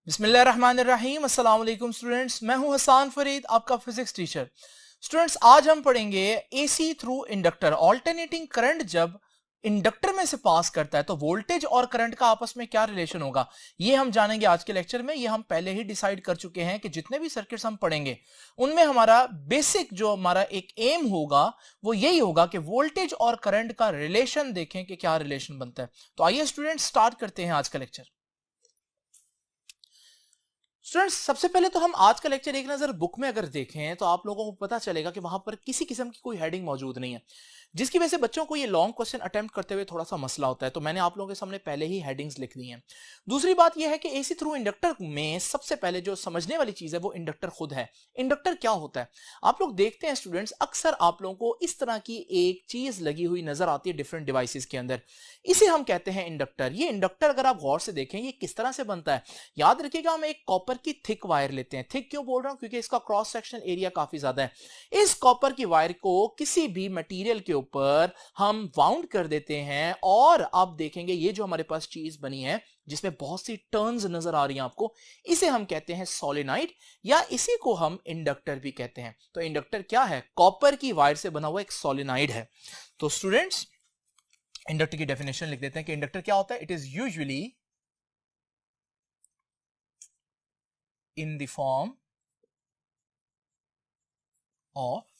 बिस्मिल्लाहिर्रहमानिर्रहीम। अस्सलाम वालेकुम स्टूडेंट्स, मैं हूं हसान फरीद, आपका फिजिक्स टीचर। स्टूडेंट्स, आज हम पढ़ेंगे AC through inductor. Alternating current जब इंडक्टर में से पास करता है तो वोल्टेज और करंट का आपस में क्या रिलेशन होगा, ये हम जानेंगे आज के लेक्चर में। ये हम पहले ही डिसाइड कर चुके हैं कि जितने भी सर्किट्स हम पढ़ेंगे उनमें हमारा बेसिक जो हमारा एक एम होगा वो यही होगा कि वोल्टेज और करंट का रिलेशन देखें कि क्या रिलेशन बनता है। तो आइए स्टूडेंट्स स्टार्ट करते हैं आज का लेक्चर। स्टूडेंट्स, सबसे पहले तो हम आज का लेक्चर एक नजर बुक में अगर देखें तो आप लोगों को पता चलेगा कि वहां पर किसी किस्म की कोई हेडिंग मौजूद नहीं है, जिसकी वजह से बच्चों को ये लॉन्ग क्वेश्चन अटेम्प्ट करते हुए थोड़ा सा मसला होता है। तो मैंने आप लोगों के सामने पहले ही हेडिंग्स लिख दी हैं। दूसरी बात यह है कि एसी थ्रू इंडक्टर में सबसे पहले जो समझने वाली चीज है वो इंडक्टर खुद है। इंडक्टर क्या होता है आप लोग देखते हैं स्टूडेंट्स, अक्सर आप लोगों को इस तरह की एक चीज लगी हुई नजर आती है डिफरेंट डिवाइसेस के अंदर, इसे हम कहते हैं इंडक्टर। ये इंडक्टर अगर आप गौर से देखें ये किस तरह से बनता है, याद रखिएगा हम एक कॉपर की थिक वायर लेते हैं। थिक क्यों बोल रहा हूं, क्योंकि इसका क्रॉस सेक्शनल एरिया काफी ज्यादा है। इस कॉपर की वायर को किसी भी मटेरियल के ऊपर हम वाउंड कर देते हैं और आप देखेंगे ये जो हमारे पास चीज बनी है जिसमें बहुत सी टर्न्स नजर आ रही हैं आपको, इसे हम कहते हैं सोलेनॉइड या इसी को हम इंडक्टर भी कहते हैं। तो इंडक्टर क्या है, कॉपर की वायर से बना हुआ एक सोलेनॉइड है। तो स्टूडेंट्स, इंडक्टर की डेफिनेशन लिख देते हैं कि इंडक्टर क्या होता है। It is usually in the form of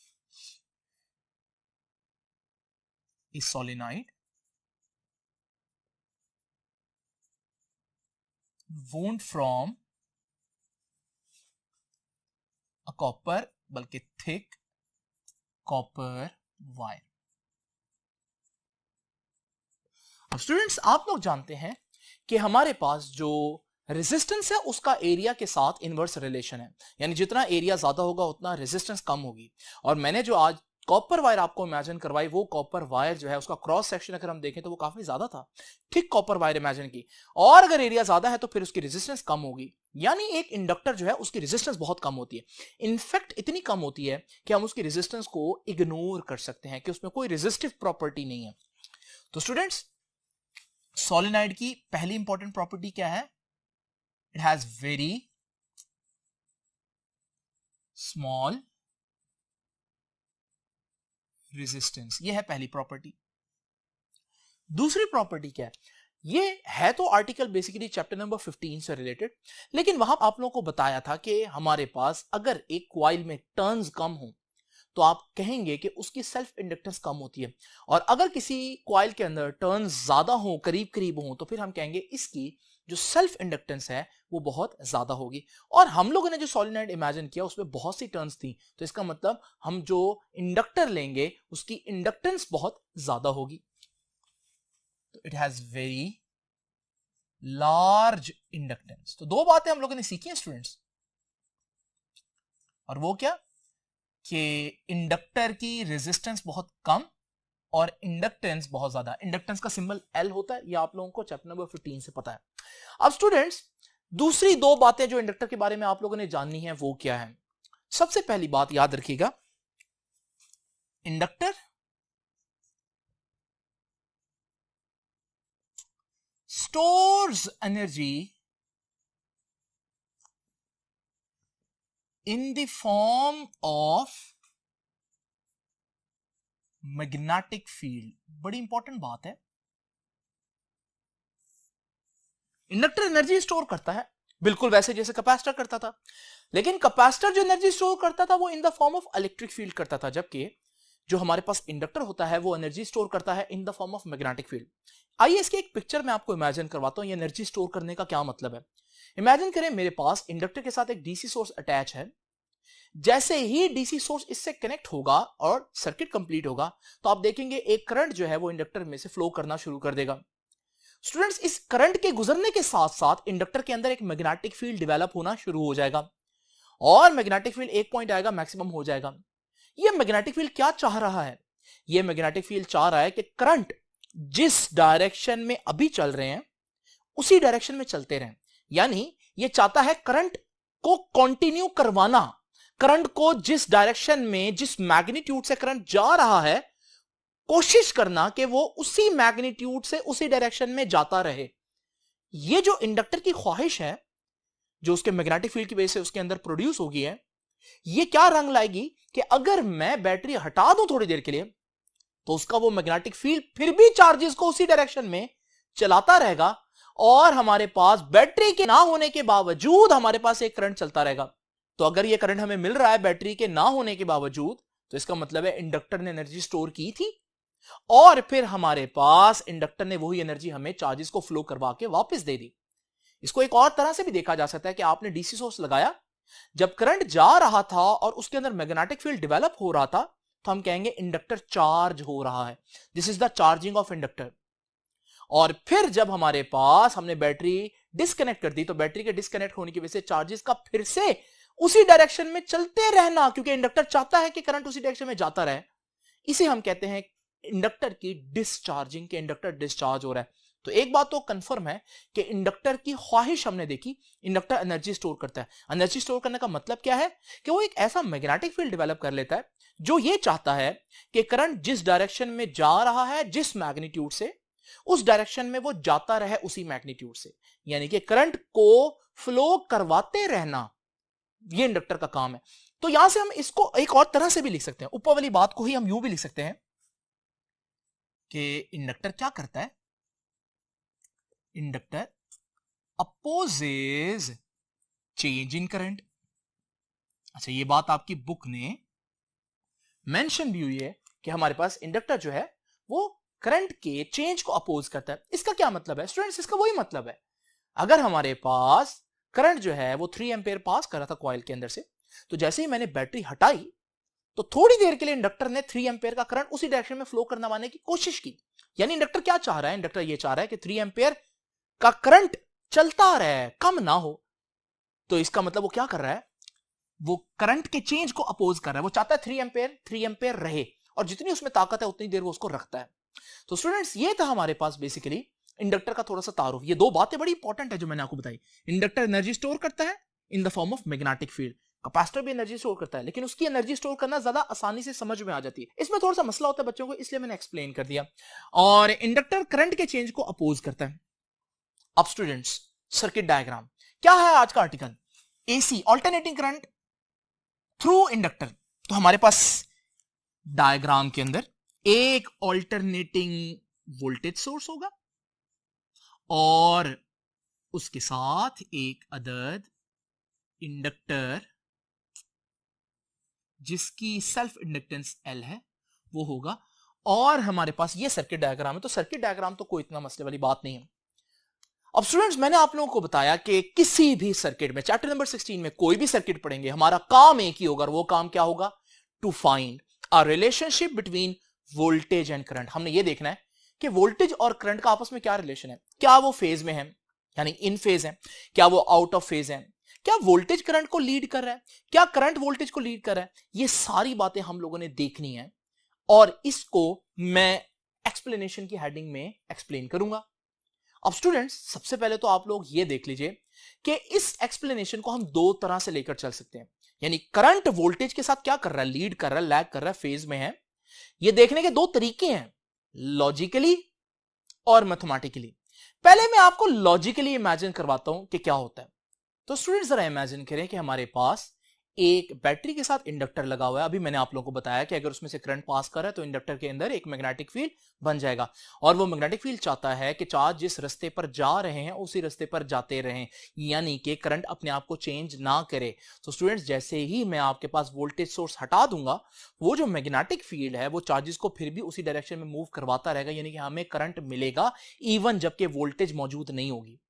a solenoid wound from a copper, बल्कि thick copper wire। अब स्टूडेंट्स, आप लोग जानते हैं कि हमारे पास जो रेजिस्टेंस है उसका एरिया के साथ इनवर्स रिलेशन है, यानी जितना एरिया ज्यादा होगा उतना रेजिस्टेंस कम होगी। और मैंने जो आज कॉपर वायर आपको इमेजिन करवाई, वो कॉपर वायर जो है उसका क्रॉस सेक्शन अगर हम देखें तो वो काफी ज्यादा था, ठीक कॉपर वायर इमेजिन की। और अगर एरिया ज्यादा है तो फिर उसकी रेजिस्टेंस कम होगी, यानी एक इंडक्टर जो है उसकी रेजिस्टेंस बहुत कम होती है। इनफैक्ट इतनी कम होती है कि हम उसकी रेजिस्टेंस को इग्नोर कर सकते हैं कि उसमें कोई रेजिस्टिव प्रॉपर्टी नहीं है। तो स्टूडेंट्स, सोलेनॉइड की पहली इंपॉर्टेंट प्रॉपर्टी क्या है, it has very small resistance। ये है पहली प्रॉपर्टी। दूसरी प्रॉपर्टी क्या है, ये है तो आर्टिकल बेसिकली चैप्टर नंबर 15 से रिलेटेड, लेकिन वहां आप लोगों को बताया था कि हमारे पास अगर एक कॉइल में टर्न्स कम हो तो आप कहेंगे कि उसकी सेल्फ इंडक्टेंस कम होती है, और अगर किसी कॉइल के अंदर टर्न्स ज्यादा हो, करीब करीब हो, तो फिर हम कहेंगे इसकी जो सेल्फ इंडक्टेंस है वो बहुत ज्यादा होगी। और हम लोगों ने जो सोलेनॉइड इमेजिन किया उसमें बहुत सी टर्न्स थी, तो इसका मतलब हम जो इंडक्टर लेंगे उसकी इंडक्टेंस बहुत ज्यादा होगी। तो it has very large inductance. तो दो बातें हम लोगों ने सीखी हैं स्टूडेंट्स, और वो क्या कि इंडक्टर की रेजिस्टेंस बहुत कम और इंडक्टेंस बहुत ज्यादा। इंडक्टेंस का सिंबल एल होता है, ये आप लोगों को चैप्टर नंबर 15 से पता है। अब स्टूडेंट्स, दूसरी दो बातें जो इंडक्टर के बारे में आप लोगों ने जाननी है वो क्या है। सबसे पहली बात याद रखिएगा, inductor stores energy in the form of magnetic field. बड़ी इंपॉर्टेंट बात है, इंडक्टर एनर्जी स्टोर करता है बिल्कुल वैसे जैसे कैपेसिटर करता था, लेकिन कैपेसिटर जो एनर्जी स्टोर करता था वो in the form of electric field करता था, जबकि जो हमारे पास इंडक्टर होता है वो एनर्जी स्टोर करता है in the form of magnetic field. आइए इसके एक पिक्चर में आपको इमेजिन करवाता हूं ये एनर्जी स्टोर करने का क्या मतलब है। इमेजिन करें मेरे पास इंडक्टर के साथ एक डीसी सोर्स अटैच है। जैसे ही डीसी सोर्स इससे कनेक्ट होगा और सर्किट कंप्लीट होगा तो आप देखेंगे एक करंट जो है वो इंडक्टर में से फ्लो करना शुरू कर देगा। स्टूडेंट्स, इस करंट के गुजरने के साथ साथ इंडक्टर के अंदर एक मैग्नेटिक फील्ड डेवलप होना शुरू हो जाएगा और मैग्नेटिक फील्ड एक पॉइंट आएगा, मैक्सिमम हो जाएगा। ये मैग्नेटिक फील्ड क्या चाह रहा है, ये मैग्नेटिक फील्ड चाह रहा है कि करंट जिस डायरेक्शन में अभी चल रहे हैं उसी डायरेक्शन में चलते रहें, यानी ये चाहता है करंट को कंटिन्यू करवाना। करंट को जिस डायरेक्शन में, जिस मैग्नीट्यूड से करंट जा रहा है, कोशिश करना कि वो उसी मैग्नीट्यूड से उसी डायरेक्शन में जाता रहे। ये जो इंडक्टर की ख्वाहिश है, जो उसके मैग्नेटिक फील्ड की वजह से उसके अंदर प्रोड्यूस होगी है, ये क्या रंग लाएगी कि अगर मैं बैटरी हटा दूं थोड़ी देर के लिए तो उसका वो मैग्नेटिक फील्ड फिर भी चार्जेस को उसी डायरेक्शन में चलाता रहेगा और हमारे पास बैटरी के ना होने के बावजूद हमारे पास एक करंट चलता रहेगा। तो अगर ये करंट हमें मिल रहा है बैटरी के ना होने के बावजूद, तो इसका मतलब है इंडक्टर ने एनर्जी स्टोर की थी और फिर हमारे पास इंडक्टर ने वही एनर्जी हमें चार्जेस को फ्लो करवा के वापस दे दी। इसको एक और तरह से भी देखा जा सकता है कि आपने डीसी सोर्स लगाया, जब करंट जा रहा था और उसके अंदर मैग्नेटिक फील्ड डेवलप हो रहा था तो हम कहेंगे इंडक्टर चार्ज हो रहा है, this is the charging of inductor. और फिर जब हमारे पास हमने बैटरी डिस्कनेक्ट कर दी तो बैटरी के डिस्कनेक्ट होने की वजह से चार्जेस का फिर से उसी डायरेक्शन में चलते रहना, क्योंकि इंडक्टर चाहता है कि करंट उसी डायरेक्शन में जाता रहे, इसे हम कहते हैं इंडक्टर की डिस्चार्जिंग, के इंडक्टर डिस्चार्ज हो रहा है। तो एक बात तो कंफर्म है कि इंडक्टर की ख्वाहिश हमने देखी, इंडक्टर एनर्जी स्टोर करता है। एनर्जी स्टोर करने का मतलब क्या है कि वो एक ऐसा मैग्नेटिक फील्ड डेवलप कर लेता है जो ये चाहता है कि करंट जिस डायरेक्शन में जा रहा है, जिस मैग्नीट्यूड से, उस डायरेक्शन में वो जाता रहे उसी मैग्नीट्यूड से, यानी कि करंट को फ्लो करवाते रहना, ये इंडक्टर का काम है। तो यहां से हम इसको एक और तरह से भी लिख सकते हैं, ऊपर वाली बात को ही हम यूं भी लिख सकते हैं कि इंडक्टर क्या करता है, inductor opposes change in current. अच्छा, ये बात आपकी बुक ने मेंशन भी हुई है कि हमारे पास इंडक्टर जो है वो करंट के चेंज को अपोज करता है। इसका क्या मतलब है स्टूडेंट्स? इसका वही मतलब है, अगर हमारे पास करंट जो है वो 3 एम्पेयर पास कर रहा था कॉइल के अंदर से, तो जैसे ही मैंने बैटरी हटाई तो थोड़ी देर के लिए इंडक्टर ने 3 एम्पेयर का करंट उसी डायरेक्शन में फ्लो करवाने की कोशिश की। यानी इंडक्टर क्या चाह रहा है? इंडक्टर ये चाह रहा है कि 3 एम्पेयर का करंट चलता रहे, कम ना हो। तो इसका मतलब वो क्या कर रहा है? वो करंट के चेंज को अपोज कर रहा है। वो चाहता है 3 एम्पेयर रहे और जितनी उसमें ताकत है उतनी देर वो उसको रखता है। तो स्टूडेंट्स, ये था हमारे पास बेसिकली इंडक्टर का थोड़ा सा तारुफ। ये दो बातें बड़ी इंपॉर्टेंट है जो मैंने आपको बताई। इंडक्टर एनर्जी स्टोर करता है in the form of magnetic field, capacitor भी एनर्जी स्टोर करता है, लेकिन उसकी एनर्जी स्टोर करना ज्यादा आसानी से समझ में आ जाती है। इसमें थोड़ा सा मसला होता है बच्चों को, इसलिए मैंने एक्सप्लेन कर दिया। और इंडक्टर करंट के चेंज को अपोज करता है। अब स्टूडेंट्स, सर्किट डायग्राम क्या है आज का article? AC, alternating current through inductor. तो हमारे पास डायग्राम के अंदर एक ऑल्टरनेटिंग वोल्टेज सोर्स होगा और उसके साथ एक अदर इंडक्टर जिसकी सेल्फ इंडक्टेंस L है वो होगा। और हमारे पास ये सर्किट डायग्राम है। तो सर्किट डायग्राम तो कोई इतना मसले वाली बात नहीं है। अब स्टूडेंट्स, मैंने आप लोगों को बताया कि किसी भी सर्किट में, चैप्टर नंबर 16 में कोई भी सर्किट पढ़ेंगे, हमारा काम एक ही होगा। वो काम क्या होगा? To find a relationship between voltage and current. हमने ये देखना है कि वोल्टेज और करंट का आपस में क्या रिलेशन है। क्या वो फेज में है, यानी इन फेज है? क्या वो आउट ऑफ फेज है? क्या वोल्टेज करंट को लीड कर रहा है? क्या करंट वोल्टेज को लीड कर रहा है? ये सारी बातें हम लोगों ने देखनी है और इसको मैं एक्सप्लेनेशन की हेडिंग में एक्सप्लेन करूंगा। अब स्टूडेंट्स, सबसे पहले तो आप लोग ये देख लीजिए कि इस एक्सप्लेनेशन को हम दो तरह से लेकर चल सकते हैं। यानी करंट वोल्टेज के साथ क्या कर रहा है? लीड कर रहा है, लैग कर रहा है, फेज में है। ये देखने के दो तरीके हैं, लॉजिकली और मैथमेटिकली। पहले मैं आपको लॉजिकली इमेजिन करवाता हूं कि क्या होता है। तो स्टूडेंट्स, जरा इमेजिन करें कि हमारे पास एक बैटरी के साथ इंडक्टर लगा हुआ है। अभी मैंने आप लोगों को बताया कि अगर उसमें से करंट पास कर रहा है तो इंडक्टर के अंदर एक मैग्नेटिक फील्ड बन जाएगा और वो मैग्नेटिक फील्ड चाहता है कि चार्ज जिस रास्ते पर जा रहे हैं उसी रास्ते पर जाते रहें, यानी कि करंट अपने आप को चेंज ना करे। तो स्टूडेंट्स, जैसे ही मैं आपके पास वोल्टेज सोर्स हटा दूंगा, वो जो मैग्नेटिक फील्ड है वो चार्जेस को फिर भी उसी डायरेक्शन में मूव करवाता रहेगा, यानी कि हमें करंट मिलेगा इवन जबकि वोल्टेज मौजूद नहीं होगी।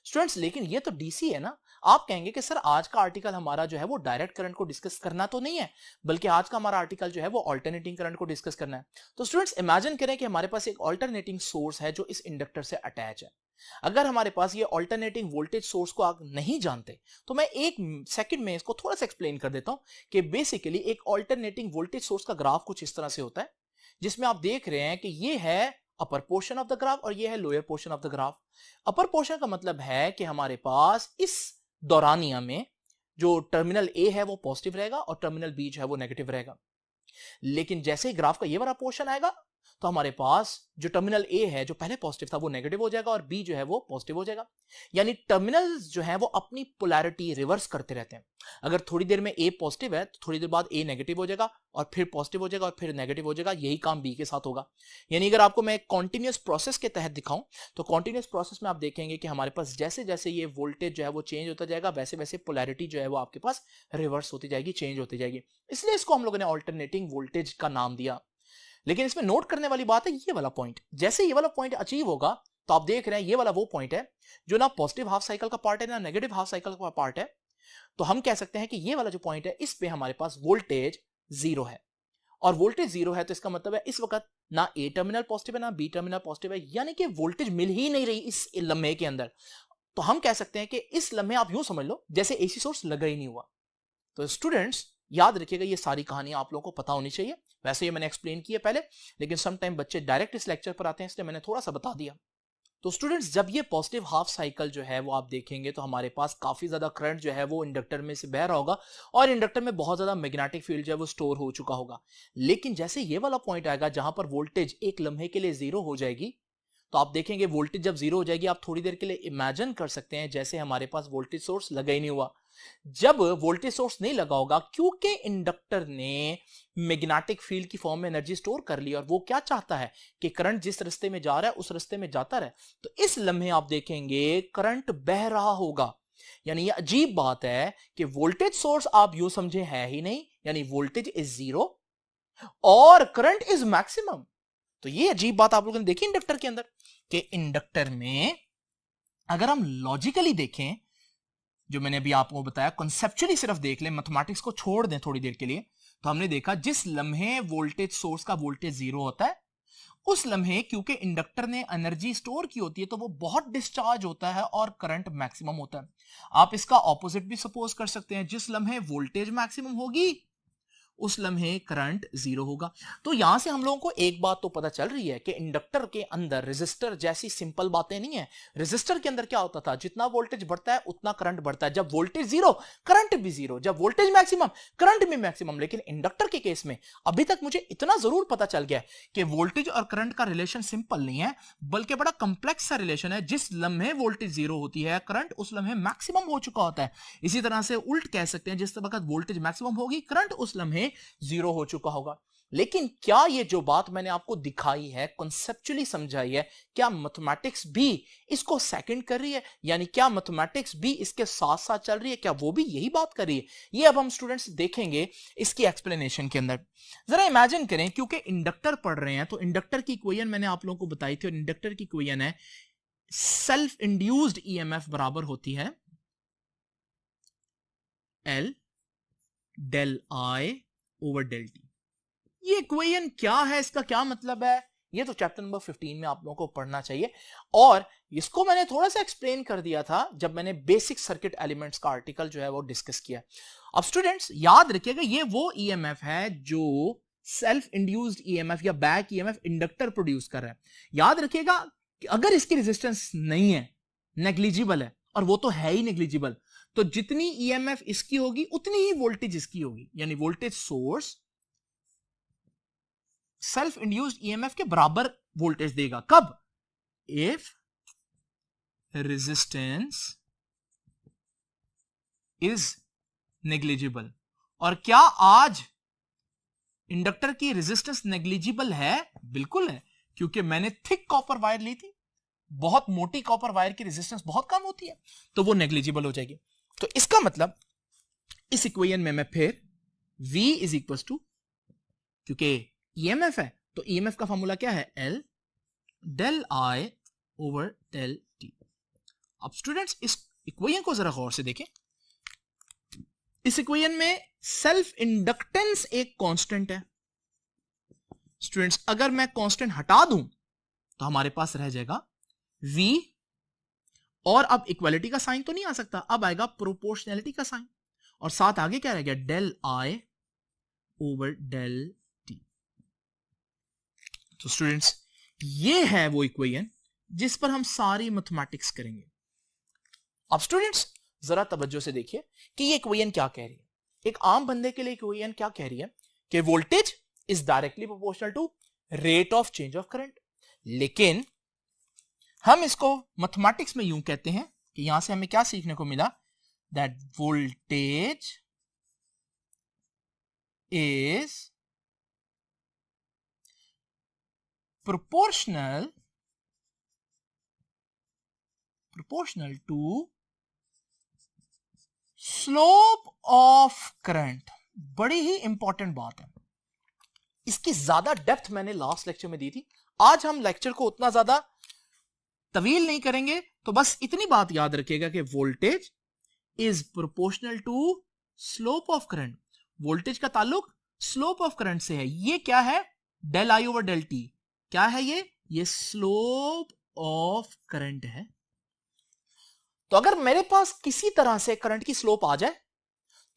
स्टूडेंट्स, लेकिन ये तो डीसी है ना। आप कहेंगे कि सर आज का आर्टिकल हमारा जो है वो डायरेक्ट करंट को डिस्कस करना तो नहीं है, बल्कि आज का हमारा आर्टिकल जो है वो अल्टरनेटिंग करंट को डिस्कस करना है। तो स्टूडेंट्स, इमेजिन करें कि हमारे पास एक अल्टरनेटिंग सोर्स है जो इस इंडक्टर से अटैच है। अगर हमारे पास ये अल्टरनेटिंग वोल्टेज सोर्स को आप नहीं जानते तो मैं एक सेकंड में इसको थोड़ा सा एक्सप्लेन कर देता हूं कि बेसिकली एक अल्टरनेटिंग वोल्टेज सोर्स का ग्राफ कुछ इस तरह से होता है, जिसमें आप देख रहे हैं कि ये है upper portion of the graph और ये है lower portion of the graph. Upper portion का मतलब है कि हमारे पास इस दौरानिया में जो टर्मिनल ए है वो पॉजिटिव रहेगा और टर्मिनल बी जो है वो नेगेटिव रहेगा। लेकिन जैसे ही ग्राफ का ये वाला पोर्शन आएगा तो हमारे पास जो टर्मिनल ए है जो पहले पॉजिटिव था वो नेगेटिव हो जाएगा और बी जो है वो पॉजिटिव हो जाएगा। यानी टर्मिनल्स जो है वो अपनी पोलैरिटी रिवर्स करते रहते हैं। अगर थोड़ी देर में ए पॉजिटिव है तो थोड़ी देर बाद ए नेगेटिव हो जाएगा और फिर पॉजिटिव हो जाएगा और फिर नेगेटिव हो जाएगा। यही काम बी के साथ होगा। यानी अगर आपको मैं कॉन्टिन्यूअस प्रोसेस के तहत दिखाऊं तो कॉन्टिन्यूअस प्रोसेस में आप देखेंगे कि हमारे पास जैसे जैसे ये वोल्टेज जो है वो चेंज होता जाएगा वैसे वैसे पोलैरिटी जो है वो आपके पास रिवर्स होती जाएगी, चेंज होती जाएगी। इसलिए इसको हम लोगों ने ऑल्टरनेटिंग वोल्टेज का नाम दिया। लेकिन इसमें नोट करने वाली बात है ये वाला पॉइंट। जैसे ये वाला पॉइंट अचीव होगा तो आप देख रहे हैं ये वाला वो पॉइंट है जो ना पॉजिटिव हाफ साइकिल का पार्ट है ना नेगेटिव हाफ साइकिल का पार्ट है। तो हम कह सकते हैं कि ये वाला जो पॉइंट है इस पे हमारे पास वोल्टेज जीरो है। और वोल्टेज जीरो है तो इसका मतलब है इस वक्त ना ए टर्मिनल पॉजिटिव है ना बी टर्मिनल पॉजिटिव है, यानी कि वोल्टेज मिल ही नहीं रही इस लम्हे के अंदर। तो हम कह सकते हैं कि इस लम्हे आप यूं समझ लो जैसे एसी सोर्स लगा ही नहीं हुआ। तो स्टूडेंट्स याद रखिएगा ये सारी कहानियां आप लोगों को पता होनी चाहिए। वैसे ये मैंने एक्सप्लेन किया पहले, लेकिन सम टाइम बच्चे डायरेक्ट इस लेक्चर पर आते हैं इसलिए मैंने थोड़ा सा बता दिया। तो स्टूडेंट्स जब ये पॉजिटिव हाफ साइकिल जो है वो आप देखेंगे तो हमारे पास काफी ज्यादा करंट जो है वो इंडक्टर में से बह रहा होगा और इंडक्टर में बहुत ज्यादा मैग्नेटिक फील्ड जो है वो स्टोर हो चुका होगा। लेकिन जैसे ये वाला पॉइंट आएगा जहां पर वोल्टेज एक लम्हे के लिए जीरो हो जाएगी तो आप देखेंगे वोल्टेज जब जीरो हो जाएगी आप थोड़ी देर के लिए इमेजिन कर सकते हैं जैसे हमारे पास वोल्टेज सोर्स लगा ही नहीं हुआ। जब वोल्टेज सोर्स नहीं लगा होगा क्योंकि इंडक्टर ने मैग्नेटिक फील्ड की फॉर्म में एनर्जी स्टोर कर ली और वो क्या चाहता है कि करंट जिस रास्ते में जा रहा है उस रास्ते में जाता रहे। तो इस लम्हे आप देखेंगे करंट बह रहा होगा। यानी ये अजीब बात है कि वोल्टेज सोर्स आप यूं समझे है ही नहीं, यानी वोल्टेज इज जीरो और करंट इज मैक्सिमम। तो ये अजीब बात आप लोगों ने देखी इंडक्टर के अंदर कि इंडक्टर में अगर हम लॉजिकली देखें, जो मैंने अभी आपको बताया कॉन्सेप्चुअली सिर्फ देख लें, मैथमेटिक्स को छोड़ दें थोड़ी देर के लिए, तो हमने देखा जिस लम्हे वोल्टेज सोर्स का वोल्टेज जीरो होता है उस लम्हे क्योंकि इंडक्टर ने एनर्जी स्टोर की होती है तो वो बहुत डिस्चार्ज होता है और करंट मैक्सिमम होता है। आप इसका ऑपोजिट भी सपोज कर सकते हैं, जिस लम्हे वोल्टेज मैक्सिमम होगी उस लम्हे करंट जीरो होगा। तो यहां से हम लोगों को एक बात तो पता चल रही है कि इंडक्टर के अंदर रेजिस्टर जैसी सिंपल बातें नहीं है। रेजिस्टर के अंदर क्या होता था, जितना वोल्टेज बढ़ता है उतना करंट बढ़ता है। जब वोल्टेज जीरो करंट भी जीरो, जब वोल्टेज मैक्सिमम करंट भी मैक्सिमम। लेकिन इंडक्टर के केस में अभी तक मुझे इतना जरूर पता चल गया कि वोल्टेज और करंट का रिलेशन सिंपल नहीं है बल्कि बड़ा कंप्लेक्स सा रिलेशन है। जिस लम्हे वोल्टेज जीरो होती है करंट उस लम्हे मैक्सिमम हो चुका होता है। इसी तरह से उल्ट कह सकते हैं, जिस वक्त वोल्टेज मैक्सिमम होगी करंट उस लम्हे जीरो हो चुका होगा। लेकिन क्या ये जो बात मैंने आपको दिखाई है, कॉन्सेप्चुअली समझाई है, क्या मैथमेटिक्स भी इसको सेकंड कर रही है? यानी क्या मैथमेटिक्स भी इसके साथ साथ चल रही है? क्या वो भी यही बात कर रही है? ये अब हम स्टूडेंट्स देखेंगे इसकी एक्सप्लेनेशन के अंदर। जरा इमेजिन करें, क्योंकि इंडक्टर पढ़ रहे हैं तो इंडक्टर की इक्वेशन मैंने आप लोगों को बताई थी और इंडक्टर की इक्वेशन है सेल्फ इंड्यूस्ड ईएमएफ बराबर होती है L del I over del T. ये इक्वेशन क्या है, इसका क्या मतलब है, ये तो चैप्टर नंबर 15 में आप लोगों को पढ़ना चाहिए। और इसको मैंने थोड़ा सा एक्सप्लेन कर दिया था जब मैंने बेसिक सर्किट एलिमेंट्स का आर्टिकल जो है वो डिस्कस किया। अब स्टूडेंट्स याद रखिएगा ये वो ईएमएफ है जो सेल्फ इंड्यूस्ड ईएमएफ या बैक ईएमएफ इंडक्टर प्रोड्यूस कर रहा है। याद रखिएगा अगर इसकी रेजिस्टेंस नहीं है, नेग्लिजिबल है, और वो तो है ही नेग्लिजिबल, तो जितनी ईएमएफ इसकी होगी उतनी ही वोल्टेज इसकी होगी। यानी voltage source self induced EMF के बराबर वोल्टेज देगा। कब? If resistance is negligible. और क्या आज इंडक्टर की रेजिस्टेंस नेग्लिजिबल है? बिल्कुल है, क्योंकि मैंने थिक कॉपर वायर ली थी। बहुत मोटी कॉपर वायर की रेजिस्टेंस बहुत कम होती है तो वो नेग्लिजिबल हो जाएगी। तो इसका मतलब इस इक्वेशन में मैं फिर V इज इक्वल टू, क्योंकि ईएमएफ है तो ईएमएफ का फॉर्मूला क्या है, L del I over del T। अब स्टूडेंट्स इस इक्वेशन को जरा गौर से देखें। इस इक्वेशन में सेल्फ इंडक्टेंस एक कांस्टेंट है। स्टूडेंट्स अगर मैं कांस्टेंट हटा दूं तो हमारे पास रह जाएगा V, और अब इक्वालिटी का साइन तो नहीं आ सकता, अब आएगा प्रोपोर्शनैलिटी का साइन, और साथ आगे क्या रह गया, del I over del T। तो स्टूडेंट्स ये है वो इक्वेशन जिस पर हम सारी मैथमेटिक्स करेंगे। अब स्टूडेंट्स जरा तवज्जो से देखिए कि ये इक्वेशन क्या कह रही है। एक आम बंदे के लिए इक्वेशन क्या कह रही है कि voltage is directly proportional to rate of change of current. लेकिन हम इसको मैथमेटिक्स में यूं कहते हैं कि यहां से हमें क्या सीखने को मिला, that voltage is proportional to slope of current। बड़ी ही इंपॉर्टेंट बात है, इसकी ज्यादा डेप्थ मैंने लास्ट लेक्चर में दी थी। आज हम लेक्चर को उतना ज्यादा तवील नहीं करेंगे, तो बस इतनी बात याद रखिएगा कि voltage is proportional to slope of current. Voltage का ताल्लुक स्लोप ऑफ करंट से है। ये क्या है, del I over del T. क्या है ये स्लोप ऑफ करंट है। तो अगर मेरे पास किसी तरह से करंट की स्लोप आ जाए,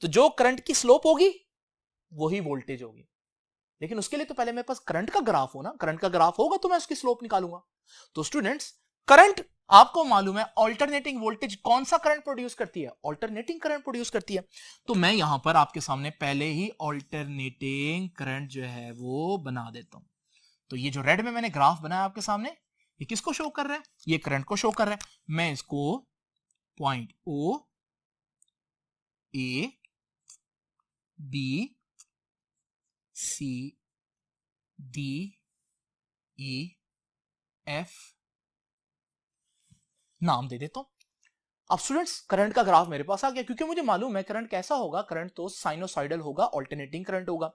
तो जो करंट की स्लोप होगी वही वोल्टेज होगी। लेकिन उसके लिए तो पहले मेरे पास करंट का ग्राफ हो ना, करंट का ग्राफ होगा तो मैं उसकी स्लोप निकालूंगा। तो स्टूडेंट्स, करंट आपको मालूम है ऑल्टरनेटिंग वोल्टेज कौन सा करंट प्रोड्यूस करती है, ऑल्टरनेटिंग करंट प्रोड्यूस करती है। तो मैं यहां पर आपके सामने पहले ही ऑल्टरनेटिंग करंट जो है वो बना देता हूं। तो ये जो रेड में मैंने ग्राफ बनाया आपके सामने, ये किसको शो कर रहा है, ये करंट को शो कर रहा है। मैं इसको पॉइंट ओ, ए, बी, सी, डी, ई, एफ नाम दे देता हूं। अब स्टूडेंट्स, करंट का ग्राफ मेरे पास आ गया, क्योंकि मुझे मालूम है करंट कैसा होगा, करंट तो साइनोसॉइडल होगा, ऑल्टरनेटिंग करंट होगा।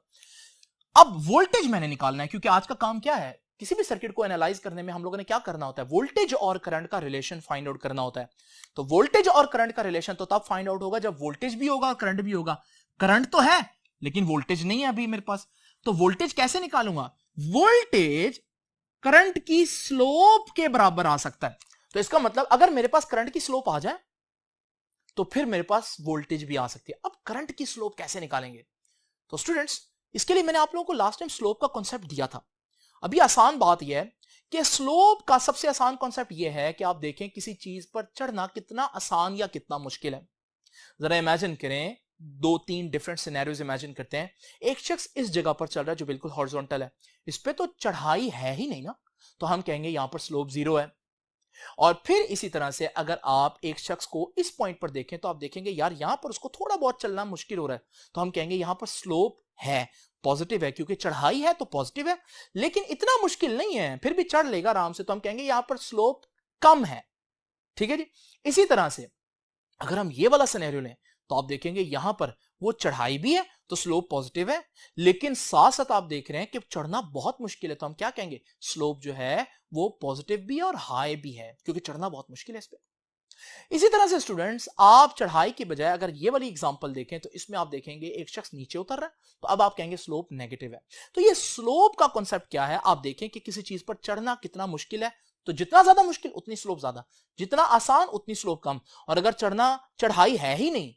अब वोल्टेज मैंने निकालना है, क्योंकि आज का काम क्या है, किसी भी सर्किट को एनालाइज करने में हम लोगों ने क्या करना होता है, वोल्टेज और करंट का रिलेशन फाइंड आउट करना होता है। तो वोल्टेज और करंट का रिलेशन तो तब फाइंड आउट होगा जब वोल्टेज भी होगा और करंट भी होगा। करंट तो है लेकिन वोल्टेज नहीं है अभी मेरे पास। तो वोल्टेज कैसे निकालूंगा, वोल्टेज करंट की स्लोप के बराबर आ सकता है। तो इसका मतलब अगर मेरे पास करंट की स्लोप आ जाए तो फिर मेरे पास वोल्टेज भी आ सकती है। अब करंट की स्लोप कैसे निकालेंगे, तो स्टूडेंट्स इसके लिए मैंने आप लोगों को लास्ट टाइम स्लोप का कॉन्सेप्ट दिया था। अभी आसान बात यह है कि स्लोप का सबसे आसान कॉन्सेप्ट यह है कि आप देखें किसी चीज पर चढ़ना कितना आसान या कितना मुश्किल है। जरा इमेजिन करें, 2-3 डिफरेंट सिनेरियोज इमेजिन करते हैं। एक शख्स इस जगह पर चल रहा है जो बिल्कुल हॉरिजॉन्टल है, इस पे तो चढ़ाई है ही नहीं ना, तो हम कहेंगे यहां पर स्लोप 0 है। और फिर इसी तरह से अगर आप एक शख्स को इस पॉइंट पर देखें तो आप देखेंगे यार यहां पर उसको थोड़ा बहुत चलना मुश्किल हो रहा है, तो हम कहेंगे यहां पर स्लोप है, पॉजिटिव है, क्योंकि चढ़ाई है तो पॉजिटिव है, लेकिन इतना मुश्किल नहीं है, फिर भी चढ़ लेगा आराम से, तो हम कहेंगे यहां पर स्लोप कम है। ठीक है जी। इसी तरह से अगर हम ये वाला सिनेरियो लें तो आप देखेंगे यहां पर वो चढ़ाई भी है तो स्लोप पॉजिटिव है, लेकिन साथ साथ आप देख रहे हैं कि चढ़ना बहुत मुश्किल है, तो हम क्या कहेंगे, स्लोप जो है वो पॉजिटिव भी है और हाई भी है, क्योंकि चढ़ना बहुत मुश्किल है इस पे। इसी तरह से स्टूडेंट्स, आप चढ़ाई की बजाय अगर ये वाली एग्जांपल देखें तो इसमें आप देखेंगे एक शख्स नीचे उतर रहा है, तो अब आप कहेंगे स्लोप नेगेटिव है। तो ये स्लोप का कॉन्सेप्ट क्या है, आप देखें कि किसी चीज पर चढ़ना कितना मुश्किल है, तो जितना ज्यादा मुश्किल उतनी स्लोप ज्यादा, जितना आसान उतनी स्लोप कम, और अगर चढ़ाई है ही नहीं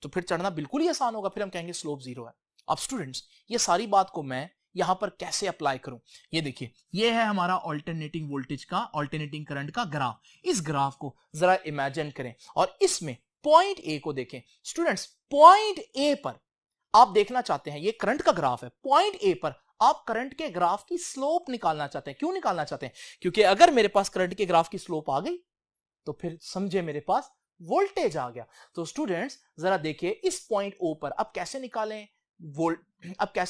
तो फिर चढ़ना बिल्कुल ही आसान होगा, फिर हम कहेंगे स्लोप 0 है। अब स्टूडेंट्स, ये सारी बात को मैं यहां पर कैसे अप्लाई करूं, ये देखिए, ये है हमारा ऑल्टरनेटिंग वोल्टेज का, ऑल्टरनेटिंग करंट का ग्राफ। इस ग्राफ को जरा इमेजिन करें और इसमें पॉइंट ए को देखें। स्टूडेंट्स, पॉइंट ए पर आप देखना चाहते हैं, ये करंट का ग्राफ है, पॉइंट ए पर आप करंट के ग्राफ की स्लोप निकालना चाहते हैं। क्यों निकालना चाहते हैं, क्योंकि अगर मेरे पास करंट के ग्राफ की स्लोप आ गई तो फिर समझे मेरे पास वोल्टेज आ गया। तो स्टूडेंट्स जरा देखिए, इस पॉइंट ओ पर अब कैसे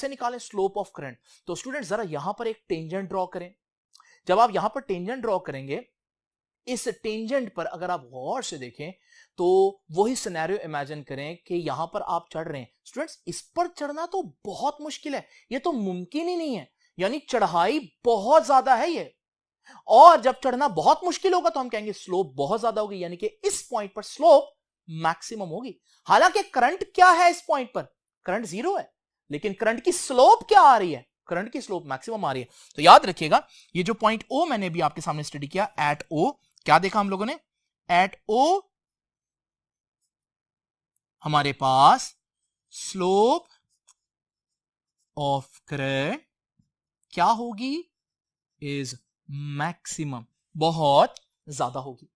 निकालें स्लोप ऑफ करंट। तो स्टूडेंट जरा यहां पर एक टेंजेंट ड्रॉ करें। जब आप यहां पर टेंजेंट ड्रॉ करेंगे, इस टेंजेंट पर अगर आप गौर से देखें तो वही सिनेरियो इमेजिन करें कि यहां पर आप चढ़ रहे हैं। स्टूडेंट्स, इस पर चढ़ना तो बहुत मुश्किल है, ये तो मुमकिन ही नहीं है, यानी चढ़ाई बहुत ज्यादा है ये, और जब चढ़ना बहुत मुश्किल होगा तो हम कहेंगे स्लोप बहुत ज्यादा होगी, यानी कि इस पॉइंट पर स्लोप मैक्सिमम होगी। हालांकि करंट क्या है इस पॉइंट पर, करंट 0 है, लेकिन करंट की स्लोप क्या आ रही है, करंट की स्लोप मैक्सिमम आ रही है। तो याद रखिएगा, ये जो पॉइंट ओ मैंने भी आपके सामने स्टडी किया, एट ओ क्या देखा हम लोगों ने, एट ओ हमारे पास स्लोप ऑफ करंट क्या होगी, इज मैक्सिमम, बहुत ज्यादा होगी।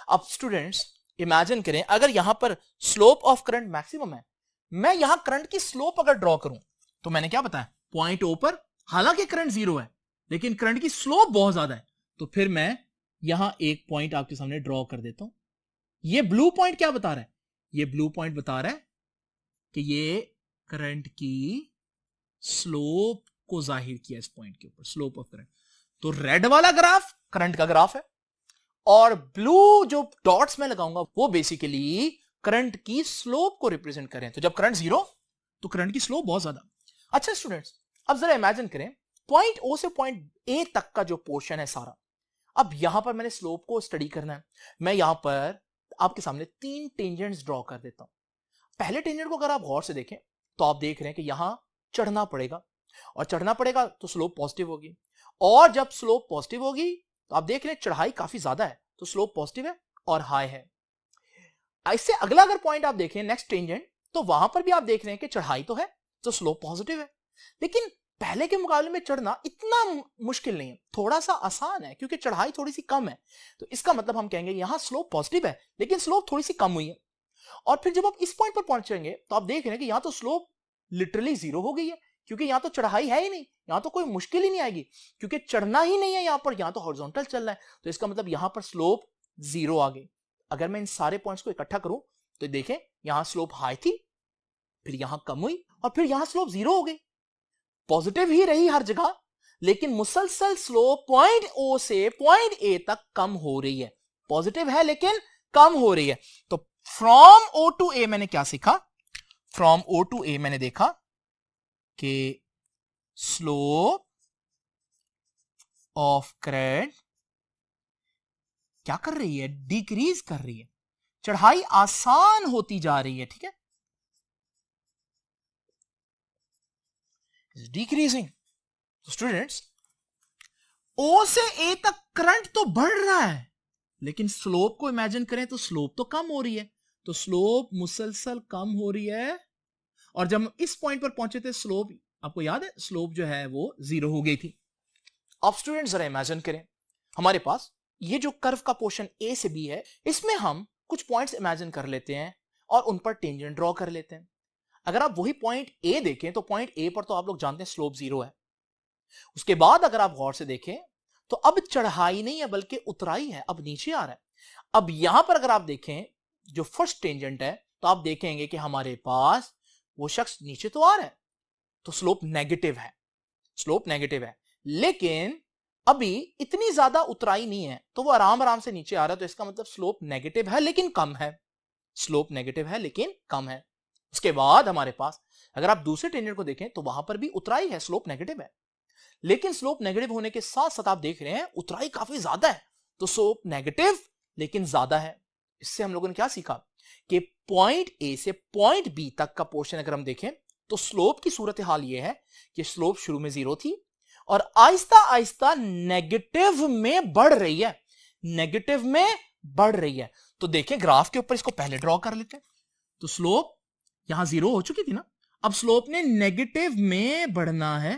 अब स्टूडेंट्स इमेजिन करें, अगर यहां पर स्लोप ऑफ करंट मैक्सिमम है, मैं यहां करंट की स्लोप अगर ड्रॉ करूं तो मैंने क्या बताया, पॉइंट ओ पर हालांकि करंट जीरो है लेकिन करंट की स्लोप बहुत ज्यादा है, तो फिर मैं यहां एक पॉइंट आपके सामने ड्रॉ कर देता हूं। ये ब्लू पॉइंट क्या बता रहा है? ये ब्लू पॉइंट बता रहा है कि ये करंट की स्लोप को जाहिर किया इस पॉइंट के ऊपर, स्लोप ऑफ करंट। तो रेड वाला ग्राफ करंट का ग्राफ है और ब्लू जो डॉट्स में लगाऊंगा वो बेसिकली करंट की स्लोप को रिप्रेजेंट करें। तो जब करंट जीरो तो करंट की स्लोप बहुत ज्यादा। अच्छा स्टूडेंट्स, अब जरा इमेजिन करें पॉइंट ओ से पॉइंट ए तक का जो पोर्शन है सारा, अब यहां पर मैंने स्लोप को स्टडी करना है। मैं यहां पर आपके सामने 3 टेंजेंट्स ड्रॉ कर देता हूं। पहले टेंजेंट को अगर आप गौर से देखें तो आप देख रहे हैं कि यहां चढ़ना पड़ेगा और चढ़ना पड़ेगा तो स्लोप पॉजिटिव होगी, और जब स्लोप पॉजिटिव होगी तो आप देख रहे हैं चढ़ाई काफी ज्यादा है तो स्लोप पॉजिटिव है और हाई है। इससे अगला अगर पॉइंट आप देखें नेक्स्ट टेंजेंट, तो वहां पर भी आप देख रहे हैं कि चढ़ाई तो है तो स्लोप पॉजिटिव है, लेकिन पहले के मुकाबले में चढ़ना इतना मुश्किल नहीं है, थोड़ा सा आसान है क्योंकि चढ़ाई थोड़ी सी कम है। तो इसका मतलब हम कहेंगे यहां स्लोप पॉजिटिव है लेकिन स्लोप थोड़ी सी कम हुई है। और फिर जब आप इस पॉइंट पर पहुंचेंगे तो आप देख रहे हैं कि यहां तो स्लोप लिटरली जीरो हो गई है क्योंकि यहां तो चढ़ाई है ही नहीं, यहां तो कोई मुश्किल ही नहीं आएगी क्योंकि चढ़ना ही नहीं है यहां पर, यहां तो हॉरिजॉन्टल चल रहा है। तो इसका मतलब यहां पर स्लोप जीरो आ गई। अगर मैं इन सारे पॉइंट्स को इकट्ठा करूं तो देखें यहां स्लोप हाई थी, फिर यहां कम हुई और फिर यहां स्लोप जीरो हो गई। पॉजिटिव ही रही हर जगह लेकिन मुसलसल स्लोप पॉइंट ओ से पॉइंट ए तक कम हो रही है। पॉजिटिव है लेकिन कम हो रही है। तो फ्रॉम ओ टू ए मैंने क्या सीखा? फ्रॉम ओ टू ए मैंने देखा कि स्लोप ऑफ करंट क्या कर रही है? डिक्रीज कर रही है, चढ़ाई आसान होती जा रही है। ठीक है, डिक्रीजिंग। तो स्टूडेंट्स, ओ से ए तक करंट तो बढ़ रहा है लेकिन स्लोप को इमेजिन करें तो स्लोप तो कम हो रही है। तो स्लोप मुसलसल कम हो रही है और जब इस पॉइंट पर पहुंचे थे स्लोप, आपको याद है स्लोप जो है वो जीरो हो गई थी। अब स्टूडेंट्स जरा इमेजिन करें हमारे पास ये जो कर्व का पोर्शन ए से बी है, इसमें हम कुछ पॉइंट्स इमेजिन कर लेते हैं और उन पर टेंजेंट ड्रॉ कर लेते हैं। अगर आप वही पॉइंट ए देखें तो पॉइंट ए पर तो आप लोग जानते हैं स्लोप जीरो है। उसके बाद अगर आप गौर से देखें तो अब चढ़ाई नहीं है बल्कि उतराई है, अब नीचे आ रहा है। अब यहां पर अगर आप देखें जो फर्स्ट टेंजेंट है तो आप देखेंगे कि हमारे पास वो शख्स नीचे तो आ रहा है तो स्लोप नेगेटिव है, स्लोप नेगेटिव है, लेकिन अभी इतनी ज्यादा उतराई नहीं है तो वो आराम आराम से नीचे आ रहा है। तो इसका मतलब स्लोप नेगेटिव है लेकिन कम है, स्लोप नेगेटिव है लेकिन कम है। उसके बाद हमारे पास अगर आप दूसरे टेंजेंट को देखें तो वहां पर भी उतराई है, स्लोप नेगेटिव है, लेकिन स्लोप नेगेटिव होने के साथ साथ आप देख रहे हैं उतराई काफी ज्यादा है तो स्लोप नेगेटिव लेकिन ज्यादा है। इससे हम लोगों ने क्या सीखा कि पॉइंट ए से पॉइंट बी तक का पोर्शन अगर हम देखें तो स्लोप की सूरत हाल यह है कि स्लोप शुरू में जीरो थी और आहिस्ता आहिस्ता नेगेटिव में बढ़ रही है, नेगेटिव में बढ़ रही है। तो देखें ग्राफ के ऊपर इसको पहले ड्रॉ कर लेते हैं। तो स्लोप यहां जीरो हो चुकी थी ना, अब स्लोप ने नेगेटिव में बढ़ना है।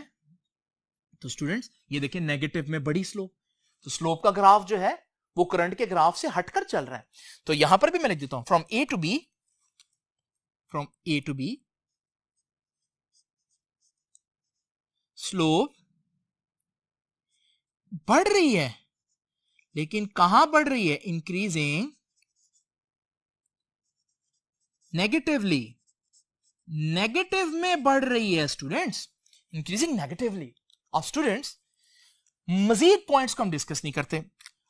तो स्टूडेंट्स ये देखिए नेगेटिव में बढ़ी स्लोप, तो स्लोप का ग्राफ जो है वो करंट के ग्राफ से हटकर चल रहा है। तो यहां पर भी मैं लिख देता हूं from A to B, from A to B slope बढ़ रही है, लेकिन कहां बढ़ रही है? इंक्रीजिंग नेगेटिवली, नेगेटिव में बढ़ रही है स्टूडेंट्स, इंक्रीजिंग नेगेटिवली। अब स्टूडेंट्स मजीद पॉइंट्स को हम डिस्कस नहीं करते।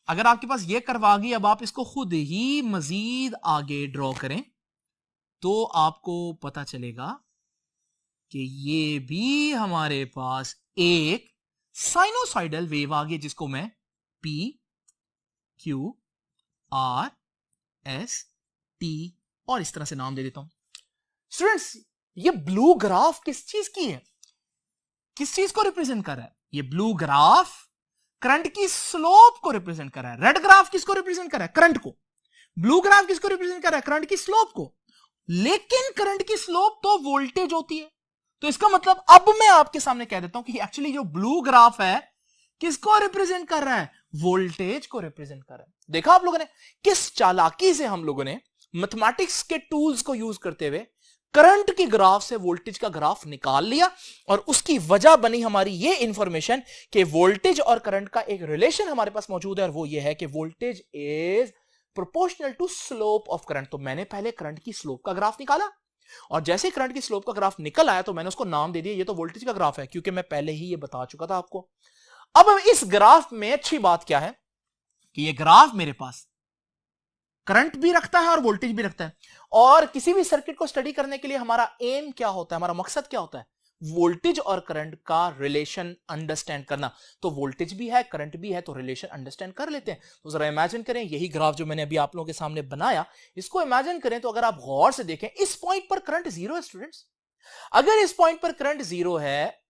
अगर आपके पास ये करवा गई, अब आप इसको खुद ही मजीद आगे ड्रॉ करें तो आपको पता चलेगा कि ये भी हमारे पास एक साइनोसाइडल वेव आ गई जिसको मैं P Q R S T और इस तरह से नाम दे देता हूं। स्टूडेंट्स ये ब्लू ग्राफ किस चीज की है, किस चीज को रिप्रेजेंट कर रहा है? ये ब्लू ग्राफ करंट की स्लोप को रिप्रेजेंट कर रहा है। रेड ग्राफ किसको रिप्रेजेंट कर रहा है? करंट को। ब्लू ग्राफ किसको रिप्रेजेंट कर रहा है? करंट की स्लोप को। लेकिन करंट की स्लोप तो वोल्टेज होती है। तो इसका मतलब अब मैं आपके सामने कह देता हूं कि एक्चुअली जो ब्लू ग्राफ है किसको रिप्रेजेंट कर रहा है? वोल्टेज को रिप्रेजेंट कर रहा है। देखा आप लोगों ने किस चालाकी से हम लोगों ने मैथमेटिक्स के टूल्स को यूज करते हुए करंट की ग्राफ से वोल्टेज का ग्राफ निकाल लिया और उसकी वजह बनी हमारी ये इंफॉर्मेशन कि वोल्टेज और करंट का एक रिलेशन हमारे पास मौजूद है और वो ये है कि voltage is proportional to slope of current. तो मैंने पहले करंट की स्लोप का ग्राफ निकाला और जैसे करंट की स्लोप का ग्राफ निकल आया तो मैंने उसको नाम दे दिया ये तो वोल्टेज का ग्राफ है, क्योंकि मैं पहले ही ये बता चुका था आपको। अब इस ग्राफ में अच्छी बात क्या है कि ये ग्राफ मेरे पास करंट भी रखता है और वोल्टेज भी रखता है, और किसी भी सर्किट को स्टडी करने के लिए हमारा एम क्या होता है, हमारा मकसद क्या होता है, वोल्टेज और करंट का रिलेशन अंडरस्टैंड करना। तो वोल्टेज भी है करंट भी है तो रिलेशन अंडरस्टैंड कर लेते हैं। तो जरा इमेजिन करें, यही ग्राफ जो मैंने अभी आप लोगों के सामने बनाया, इसको इमेजिन करें तो अगर आप गौर से देखें इस पॉइंट पर करंट जीरो है स्टूडेंट्स। अगर इस पॉइंट पर करंट जीरो है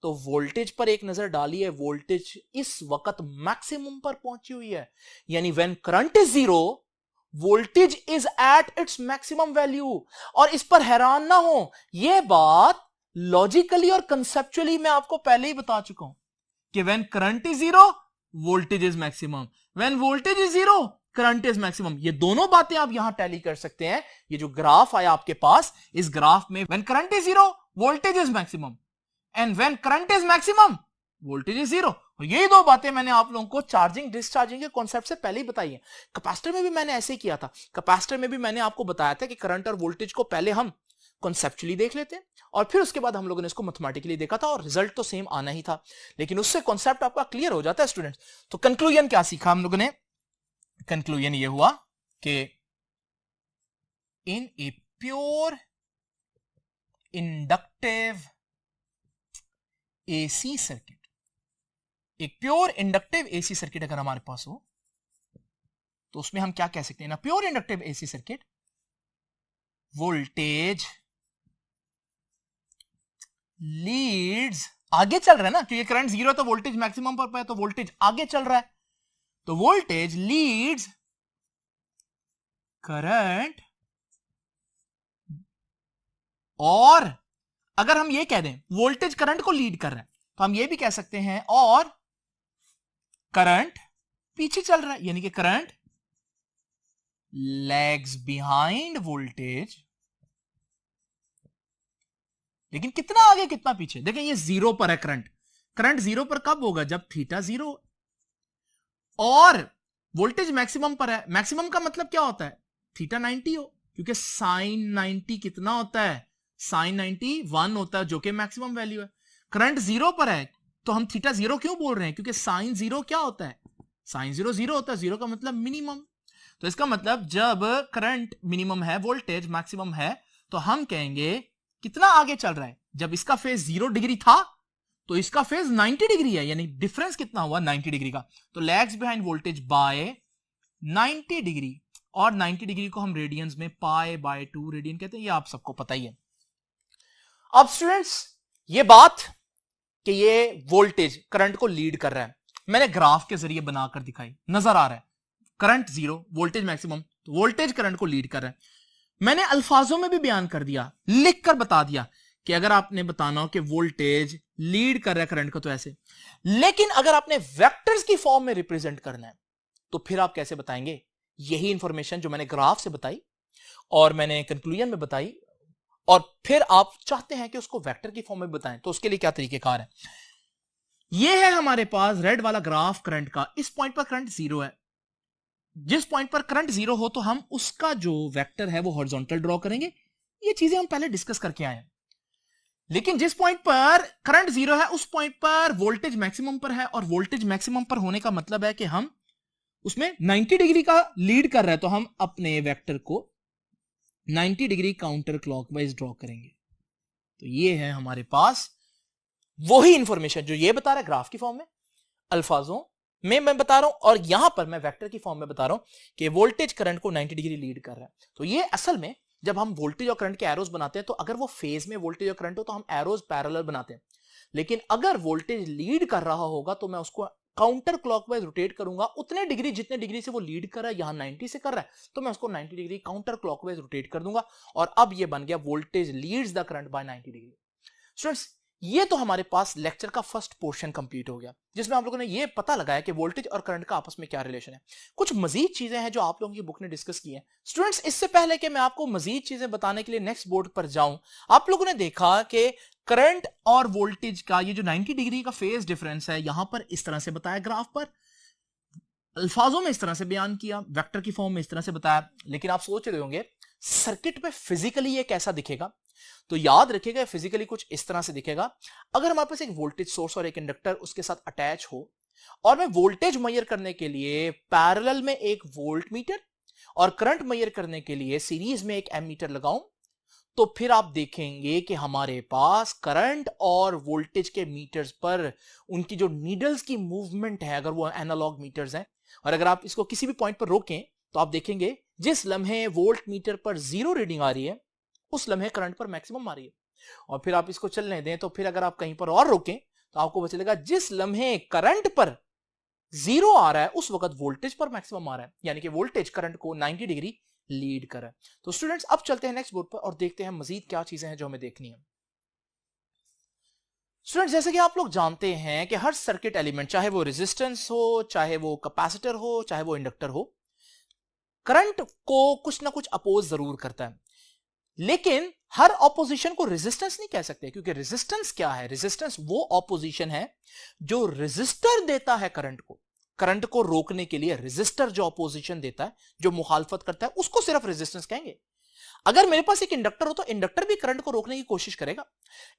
तो वोल्टेज पर एक नजर डालिए, वोल्टेज इस वक्त मैक्सिमम पर पहुंची हुई है, यानी when current is zero voltage is at its maximum value. और इस पर हैरान ना हो, यह बात लॉजिकली और कंसेप्चुअली मैं आपको पहले ही बता चुका हूं कि when current is zero voltage is maximum, when voltage is zero current is maximum. ये दोनों बातें आप यहां टैली कर सकते हैं। ये जो ग्राफ आया आपके पास, इस ग्राफ में when current is zero voltage is maximum and when current is maximum voltage is zero. और यही दो बातें मैंने आप लोगों को चार्जिंग डिस्चार्जिंग के कॉन्सेप्ट से पहले ही बताई है। कैपेसिटर में भी मैंने ऐसे ही किया था। कैपेसिटर में भी मैंने आपको बताया था कि करंट और वोल्टेज को पहले हम कॉन्सेप्चुअली देख लेते हैं और फिर उसके बाद हम लोगों ने इसको मैथमेटिकली देखा था और रिजल्ट तो सेम आना ही था, लेकिन उससे कॉन्सेप्ट आपका क्लियर हो जाता है स्टूडेंट्स। तो कंक्लूजन क्या सीखा हम लोगों ने? कंक्लूजन ये हुआ कि in a pure inductive AC circuit, एक प्योर इंडक्टिव एसी सर्किट अगर हमारे पास हो तो उसमें हम क्या कह सकते हैं ना, pure inductive AC circuit voltage leads, आगे चल रहा है ना, क्योंकि करंट जीरो है तो वोल्टेज मैक्सिमम पर है तो वोल्टेज आगे चल रहा है, तो वोल्टेज लीड्स करंट। और अगर हम ये कह दें वोल्टेज करंट को लीड कर रहा है तो हम ये भी कह सकते हैं और करंट पीछे चल रहा है, यानी कि करंट लैग्स बिहाइंड वोल्टेज। लेकिन कितना आगे कितना पीछे? देखिए ये जीरो पर है करंट, करंट जीरो पर कब होगा? जब थीटा जीरो। और वोल्टेज मैक्सिमम पर है, मैक्सिमम का मतलब क्या होता है? थीटा 90 हो, क्योंकि साइन 90 कितना होता है? साइन 90 1 होता है, जो कि मैक्सिमम वैल्यू है। करंट जीरो पर है तो हम थीटा जीरो क्यों बोल रहे हैं? क्योंकि साइन जीरो क्या होता है? साइन जीरो जीरो होता है, जीरो का मतलब मिनिमम। तो इसका मतलब जब करंट मिनिमम है वोल्टेज मैक्सिमम है तो हम कहेंगे कितना आगे चल रहा है? जब इसका फेज 0 डिग्री था तो इसका फेज 90 डिग्री है, यानी डिफरेंस कितना हुआ? 90 डिग्री का। तो lags behind voltage by 90 degree, और 90 डिग्री को हम रेडियंस में पाई बाय 2 रेडियन कहते हैं, ये आप सबको पता ही है। अब स्टूडेंट्स ये बात कि ये वोल्टेज करंट को लीड कर रहा है मैंने ग्राफ के जरिए बनाकर दिखाई, नजर आ रहा है करंट जीरो वोल्टेज मैक्सिमम, तो वोल्टेज करंट को लीड कर रहा है। मैंने अल्फाजों में भी बयान कर दिया, लिखकर बता दिया कि अगर आपने बताना हो कि वोल्टेज लीड कर रहा है करंट को तो ऐसे, लेकिन अगर आपने वेक्टर्स की फॉर्म में रिप्रेजेंट करना है तो फिर आप कैसे बताएंगे? यही इंफॉर्मेशन जो मैंने ग्राफ से बताई और मैंने कंक्लूजन में बताई, और फिर आप चाहते हैं कि उसको वेक्टर की फॉर्म में बताएं, तो उसके लिए क्या तरीकेकार है? यह है हमारे पास रेड वाला ग्राफ करंट का। इस पॉइंट पर करंट जीरो है, जिस पॉइंट पर करंट जीरो हो तो हम उसका जो वेक्टर है वो हॉरिजॉन्टल ड्रॉ करेंगे। ये चीजें हम पहले डिस्कस करके आए हैं। लेकिन जिस पॉइंट पर करंट जीरो है उस पॉइंट पर वोल्टेज मैक्सिमम पर है, और वोल्टेज मैक्सिमम पर होने का मतलब है कि हम उसमें 90 डिग्री का लीड कर रहा है, तो हम अपने वेक्टर को 90 डिग्री काउंटर क्लॉकवाइज ड्रॉ करेंगे। तो ये है हमारे पास वही इंफॉर्मेशन जो ये बता रहा है ग्राफ की फॉर्म में, अल्फाजों में मैं बता रहा हूं, और यहां पर मैं वेक्टर की फॉर्म में बता रहा हूं कि वोल्टेज करंट को 90 डिग्री लीड कर रहा है। तो ये असल में जब हम वोल्टेज और करंट के एरोज बनाते हैं तो अगर वो फेज में वोल्टेज और करंट हो तो हम एरोज पैरेलल बनाते हैं, लेकिन अगर वोल्टेज लीड कर रहा होगा तो मैं उसको काउंटर क्लॉकवाइज रोटेट करूंगा उतने डिग्री जितने डिग्री से वो लीड कर रहा है। यहां 90 से कर रहा है तो मैं उसको 90 डिग्री काउंटर क्लॉकवाइज रोटेट कर दूंगा, और अब ये बन गया voltage leads the current by 90 degree. Students ये तो हमारे पास लेक्चर का फर्स्ट पोर्शन कंप्लीट हो गया, जिसमें आप लोगों ने ये पता लगाया कि वोल्टेज और करंट का आपस में क्या रिलेशन है। कुछ मजीद चीजें हैं जो आप लोगों की बुक ने डिस्कस की हैं। स्टूडेंट्स, इससे पहले कि मैं आपको मजीद चीजें बताने के लिए नेक्स्ट बोर्ड पर जाऊं, आप लोगों ने देखा कि करंट और वोल्टेज का ये जो 90 डिग्री का फेज डिफरेंस है, यहां पर इस तरह से बताया, ग्राफ पर अल्फाजों में इस तरह से बयान किया, वेक्टर की फॉर्म में इस तरह से बताया। लेकिन आप सोच रहे होंगे सर्किट पे फिजिकली ये कैसा दिखेगा, तो याद रखिएगा फिजिकली कुछ इस तरह से दिखेगा। अगर हमारे पास एक वोल्टेज सोर्स और एक इंडक्टर उसके साथ अटैच हो और मैं वोल्टेज मेजर करने के लिए पैरेलल में एक वोल्ट मीटर और करंट मेजर करने के लिए सीरीज में एक एमीटर लगाऊं, तो फिर आप देखेंगे कि हमारे पास करंट और वोल्टेज के मीटर्स पर उनकी जो नीडल्स की मूवमेंट है, अगर वो एनालॉग मीटर्स हैं, और अगर आप इसको किसी भी पॉइंट पर रोकें तो आप देखेंगे जिस लम्हे वोल्ट मीटर पर 0 रीडिंग आ रही है उस लम्हे करंट पर मैक्सिमम आ रही है। और फिर आप इसको चलने दें तो फिर अगर आप कहीं पर और रोकें तो आपको पता चलेगा जिस लम्हे करंट पर 0 आ रहा है उस वक्त वोल्टेज पर मैक्सिमम आ रहा है, यानी कि वोल्टेज करंट को 90 डिग्री लीड कर रहा है। तो स्टूडेंट्स, अब चलते हैं नेक्स्ट बोर्ड पर और देखते हैं मजीद क्या चीजें हैं जो हमें देखनी है। स्टूडेंट्स, जैसे कि आप लोग जानते हैं कि हर सर्किट एलिमेंट, चाहे वो रेजिस्टेंस हो, चाहे वो कैपेसिटर हो, चाहे वो इंडक्टर हो, करंट को कुछ ना कुछ अपोज जरूर करता है। लेकिन हर ऑपोजिशन को रेजिस्टेंस नहीं कह सकते, क्योंकि रेजिस्टेंस क्या है? रेजिस्टेंस वो ऑपोजिशन है जो रेजिस्टर देता है करंट को रोकने के लिए। रेजिस्टर जो ऑपोजिशन देता है, जो मुखालफत करता है, उसको सिर्फ रेजिस्टेंस कहेंगे। अगर मेरे पास एक इंडक्टर हो तो इंडक्टर भी करंट को रोकने की कोशिश करेगा।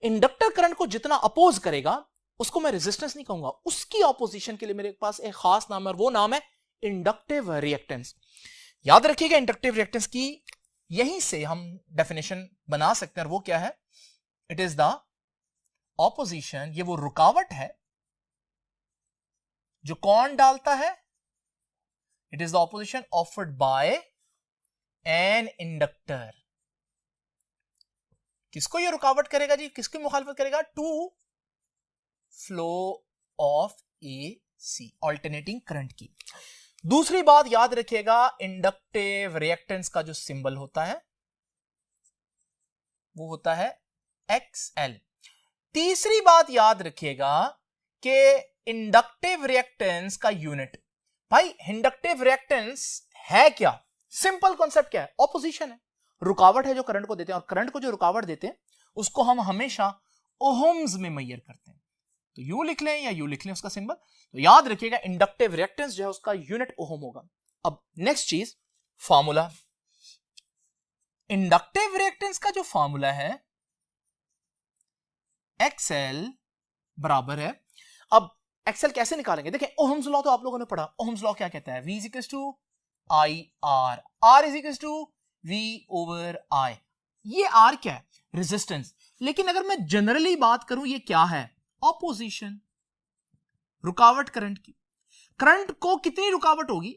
इंडक्टर करंट को जितना अपोज करेगा उसको मैं रेजिस्टेंस नहीं कहूंगा, उसकी ऑपोजिशन के लिए मेरे पास एक खास नाम है और वो नाम है इंडक्टिव रिएक्टेंस। याद रखिएगा, इंडक्टिव रिएक्टेंस की यहीं से हम डेफिनेशन बना सकते हैं, और वो क्या है? इट इज द ऑपोजिशन, ये वो रुकावट है जो कौन डालता है? It is the opposition offered by an inductor. किसको ये रुकावट करेगा जी? किसकी मुखालफत करेगा? To flow of AC, alternating current की। दूसरी बात याद रखिएगा, इंडक्टिव रिएक्टेंस का जो सिंबल होता है वो होता है XL। तीसरी बात याद रखिएगा कि इंडक्टिव रिएक्टेंस का यूनिट, भाई इंडक्टिव रिएक्टेंस है क्या? सिंपल कॉन्सेप्ट क्या है? ऑपोजिशन है, रुकावट है जो करंट को देते हैं, और करंट को जो रुकावट देते हैं उसको हम हमेशा ओहम्स में मेजर करते हैं। तो यू लिख लें या यू लिख लें उसका सिंबल। तो याद रखिएगा इंडक्टिव रिएक्टेंस जो है उसका यूनिट ओहम होगा। अब नेक्स्ट चीज, फार्मूला। इंडक्टिव रिएक्टेंस का जो फार्मूला है XL बराबर है, अब XL कैसे निकालेंगे? देखिए, ओहम्स लॉ तो आप लोगों ने पढ़ा। ओहम्स लॉ क्या कहता है? V is equals to I R, R is equals to V over I। ये R क्या है? रेजिस्टेंस। लेकिन अगर मैं जनरली बात करूं, ये क्या है? ऑपोजिशन, रुकावट करंट की। करंट को कितनी रुकावट होगी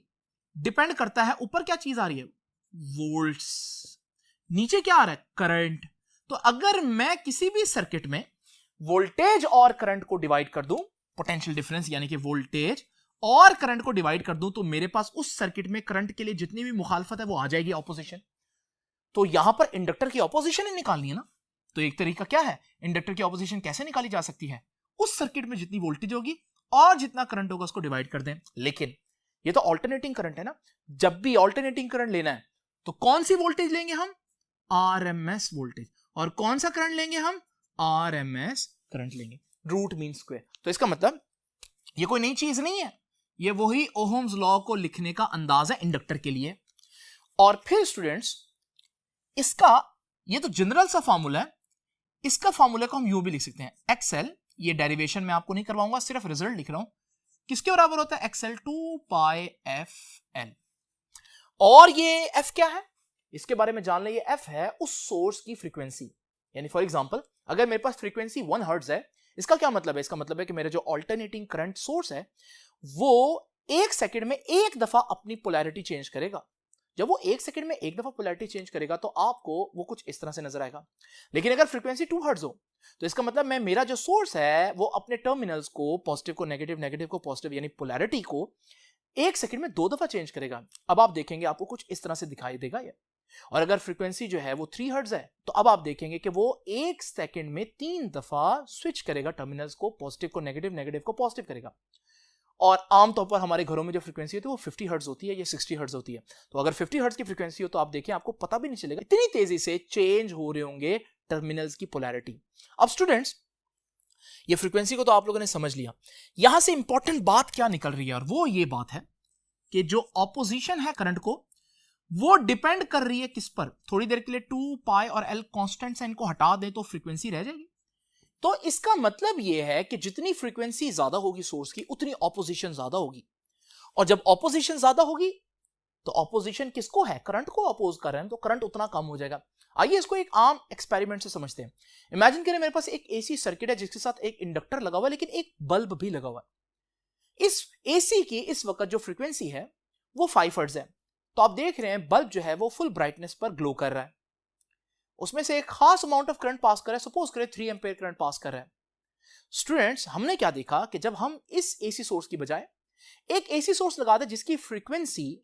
डिपेंड करता है, ऊपर क्या चीज आ रही है? वोल्ट्स, नीचे क्या आ रहा है? करंट। तो अगर मैं किसी भी सर्किट में वोल्टेज और करंट को डिवाइड कर दूं, पोटेंशियल डिफरेंस यानी कि वोल्टेज और करंट को डिवाइड कर दूं, तो मेरे पास उस सर्किट में करंट के लिए जितनी भी मुखालफत है वो आ जाएगी, ऑपोजिशन। तो यहां पर इंडक्टर की ऑपोजिशन ही निकालनी है ना। तो एक तरीका क्या है? इंडक्टर की ऑपोजिशन कैसे निकाली जा सकती है? उस सर्किट में जितनी वोल्टेज होगी और जितना करंट होगा उसको डिवाइड कर दें। लेकिन ये तो ऑल्टरनेटिंग करंट है ना, जब भी ऑल्टरनेटिंग करंट लेना है तो कौन सी वोल्टेज लेंगे हम? RMS voltage. और कौन सा करंट लेंगे हम? आरएमएस करंट लेंगे। Root mean square. तो इसका मतलब ये कोई नई चीज नहीं है, ये वही ओहम्स लॉ को लिखने का अंदाज है इंडक्टर के लिए। और फिर स्टूडेंट्स, इसका ये तो जनरल सा फार्मूला है, इसका फार्मूला को हम यूं भी लिख सकते हैं, XL। ये डेरिवेशन में आपको नहीं करवाऊंगा, सिर्फ रिजल्ट लिख रहा हूं। किसके बराबर होता है? XL 2 पाई FL। और ये F क्या है? इसके बारे में जान लें। ये F है उस सोर्स की फ्रीक्वेंसी। यानी फॉर एग्जांपल, अगर मेरे पास फ्रीक्वेंसी 1 हर्ट्ज है, इसका क्या मतलब है? इसका मतलब है कि मेरा जो ऑल्टरनेटिंग करंट सोर्स है वो 1 सेकंड में एक दफा अपनी पोलैरिटी चेंज करेगा। जब वो 1 सेकंड में एक दफा पोलैरिटी चेंज करेगा तो आपको वो कुछ इस तरह से नजर आएगा। लेकिन अगर फ्रीक्वेंसी 2 हर्ट्ज हो तो इसका मतलब मैं, मेरा जो सोर्स है वो अपने टर्मिनल्स को, पॉजिटिव को नेगेटिव, नेगेटिव को पॉजिटिव, यानी पोलैरिटी को 1 सेकंड में 2 दफा चेंज करेगा। अब आप देखेंगे आपको कुछ इस तरह से दिखाई देगा ये। और अगर फ्रीक्वेंसी जो है वो 3 हर्ट्ज है तो अब आप देखेंगे कि वो 1 सेकंड में 3 दफा स्विच करेगा टर्मिनल्स को, पॉजिटिव को नेगेटिव, नेगेटिव को पॉजिटिव करेगा। और आमतौर पर हमारे घरों में जो फ्रीक्वेंसी होती है वो 50 हर्ट्ज होती है या 60 हर्ट्ज होती है। तो अगर 50 हर्ट्ज की फ्रीक्वेंसी हो तो आप देखें आपको पता भी नहीं चलेगा, इतनी तेजी से चेंज हो रहे होंगे टर्मिनल्स की पोलैरिटी। अब स्टूडेंट्स, ये फ्रीक्वेंसी को तो आप लोगों ने समझ लिया। यहां से इंपॉर्टेंट बात क्या निकल रही है, और वो ये बात है कि जो ऑपोजिशन है करंट को, वो डिपेंड कर रही है किस पर। थोड़ी देर के लिए 2 पाई और एल कांस्टेंट्स हैं, इनको हटा दें तो फ्रीक्वेंसी रह जाएगी। तो इसका मतलब यह है कि जितनी फ्रीक्वेंसी ज्यादा होगी सोर्स की, उतनी ऑपोजिशन ज्यादा होगी। और जब ऑपोजिशन ज्यादा होगी तो ऑपोजिशन किसको है? करंट को अपोज कर रहे हैं, तो करंट उतना कम हो जाएगा। आइए इसको एक आम एक्सपेरिमेंट से समझते हैं। इमेजिन करें मेरे पास एक एसी सर्किट है जिसके साथ एक इंडक्टर लगा हुआ है, लेकिन एक बल्ब भी लगा हुआ है। इस एसी की इस वक्त जो फ्रीक्वेंसी है वो 5 हर्ट्ज है। तो आप देख रहे हैं बल्ब जो है वो फुल ब्राइटनेस पर ग्लो कर रहा है, उसमें से एक खास अमाउंट ऑफ करंट पास कर रहा है, सपोज करें 3 एम्पीयर करंट पास कर रहा है। स्टूडेंट्स, हमने क्या देखा कि जब हम इस एसी सोर्स की बजाय एक एसी सोर्स लगा दें जिसकी फ्रीक्वेंसी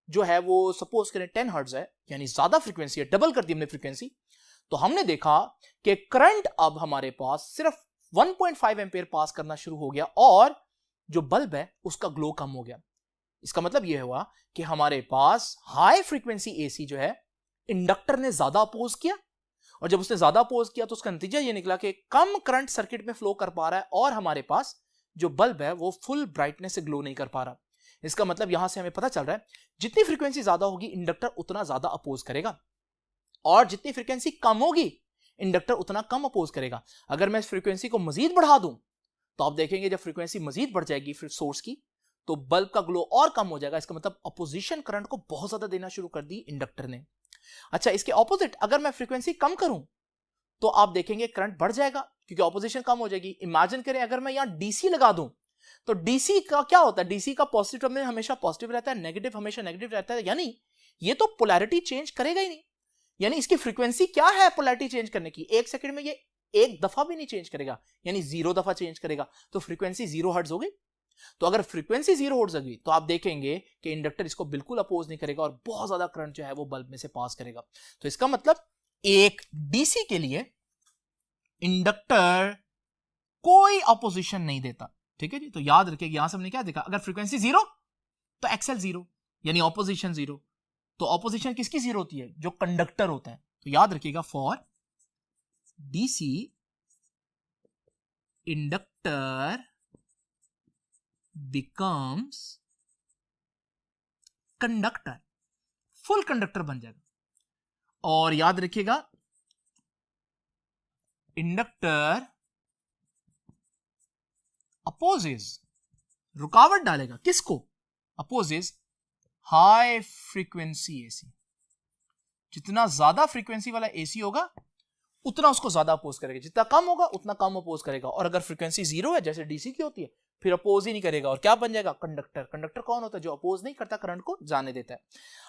जो है वो सपोज करें 10 हर्ट्ज है, यानी ज्यादा फ्रीक्वेंसी है, डबल कर दी हमने फ्रीक्वेंसी, तो हमने देखा कि करंट अब हमारे पास सिर्फ 1.5 एम्पीयर पास करना शुरू हो गया और जो बल्ब है उसका ग्लो कम हो गया। इसका मतलब यह हुआ कि हमारे पास हाई फ्रीक्वेंसी एसी जो है इंडक्टर ने ज्यादा अपोज किया, और जब उसने ज्यादा अपोज किया तो उसका नतीजा यह निकला कि कम करंट सर्किट में फ्लो कर पा रहा है और हमारे पास जो बल्ब है वो फुल ब्राइटनेस से ग्लो नहीं कर पा रहा। इसका मतलब यहां से हमें पता चल रहा है जितनी फ्रीक्वेंसी ज्यादा होगी इंडक्टर उतना ज्यादा अपोज करेगा, और जितनी फ्रीक्वेंसी कम होगी इंडक्टर उतना कम अपोज करेगा। अगर मैं इस फ्रीक्वेंसी को मजीद बढ़ा दूं तो आप देखेंगे जब फ्रीक्वेंसी मजीद बढ़ जाएगी फिर सोर्स की, तो बल्ब का ग्लो और कम हो जाएगा। इसका मतलब अपोजिशन करंट को बहुत ज्यादा देना शुरू कर दी इंडक्टर ने। अच्छा, इसके ऑपोजिट अगर मैं फ्रीक्वेंसी कम करूं तो आप देखेंगे करंट बढ़ जाएगा क्योंकि ऑपोजिशन कम हो जाएगी। इमेजिन करें अगर मैं यहां डीसी लगा दूं तो डीसी का क्या होता है? डीसी का पॉजिटिव टर्मिनल हमेशा पॉजिटिव रहता है, नेगेटिव हमेशा नेगेटिव रहता है, यानी ये तो पोलैरिटी चेंज करेगा ही नहीं। यानी इसकी फ्रीक्वेंसी क्या है पोलैरिटी चेंज करने की? 1 सेकंड में ये एक दफा भी नहीं चेंज करेगा, यानी 0 दफा चेंज करेगा, तो फ्रीक्वेंसी 0 हर्ट्ज हो गई। तो अगर फ्रीक्वेंसी 0 हर्ट्ज होगी तो आप देखेंगे कि इंडक्टर इसको बिल्कुल अपोज नहीं करेगा और बहुत ज्यादा करंट जो है वो बल्ब में से पास करेगा। तो इसका मतलब एक डीसी के लिए इंडक्टर कोई अपोजिशन नहीं देता। ठीक है जी, तो याद रखिए यहां से हमने क्या देखा, अगर फ्रीक्वेंसी 0 तो एक्सएल 0 यानी ऑपोजिशन 0। तो ऑपोजिशन किसकी 0 होती है? जो कंडक्टर होता है। तो याद रखिएगा for DC inductor becomes conductor, full conductor बन जाएगा। और याद रखिएगा इंडक्टर अपोजेस, रुकावट डालेगा किसको? Opposes high frequency AC. जितना ज्यादा फ्रीक्वेंसी वाला एसी होगा उतना उसको ज्यादा अपोज करेगा, जितना कम होगा उतना कम अपोज करेगा। और अगर फ्रीक्वेंसी 0 है जैसे डीसी की होती है फिर अपोज ही नहीं करेगा, और क्या बन जाएगा? कंडक्टर। कंडक्टर कौन होता है? जो अपोज नहीं करता, करंट को जाने देता है।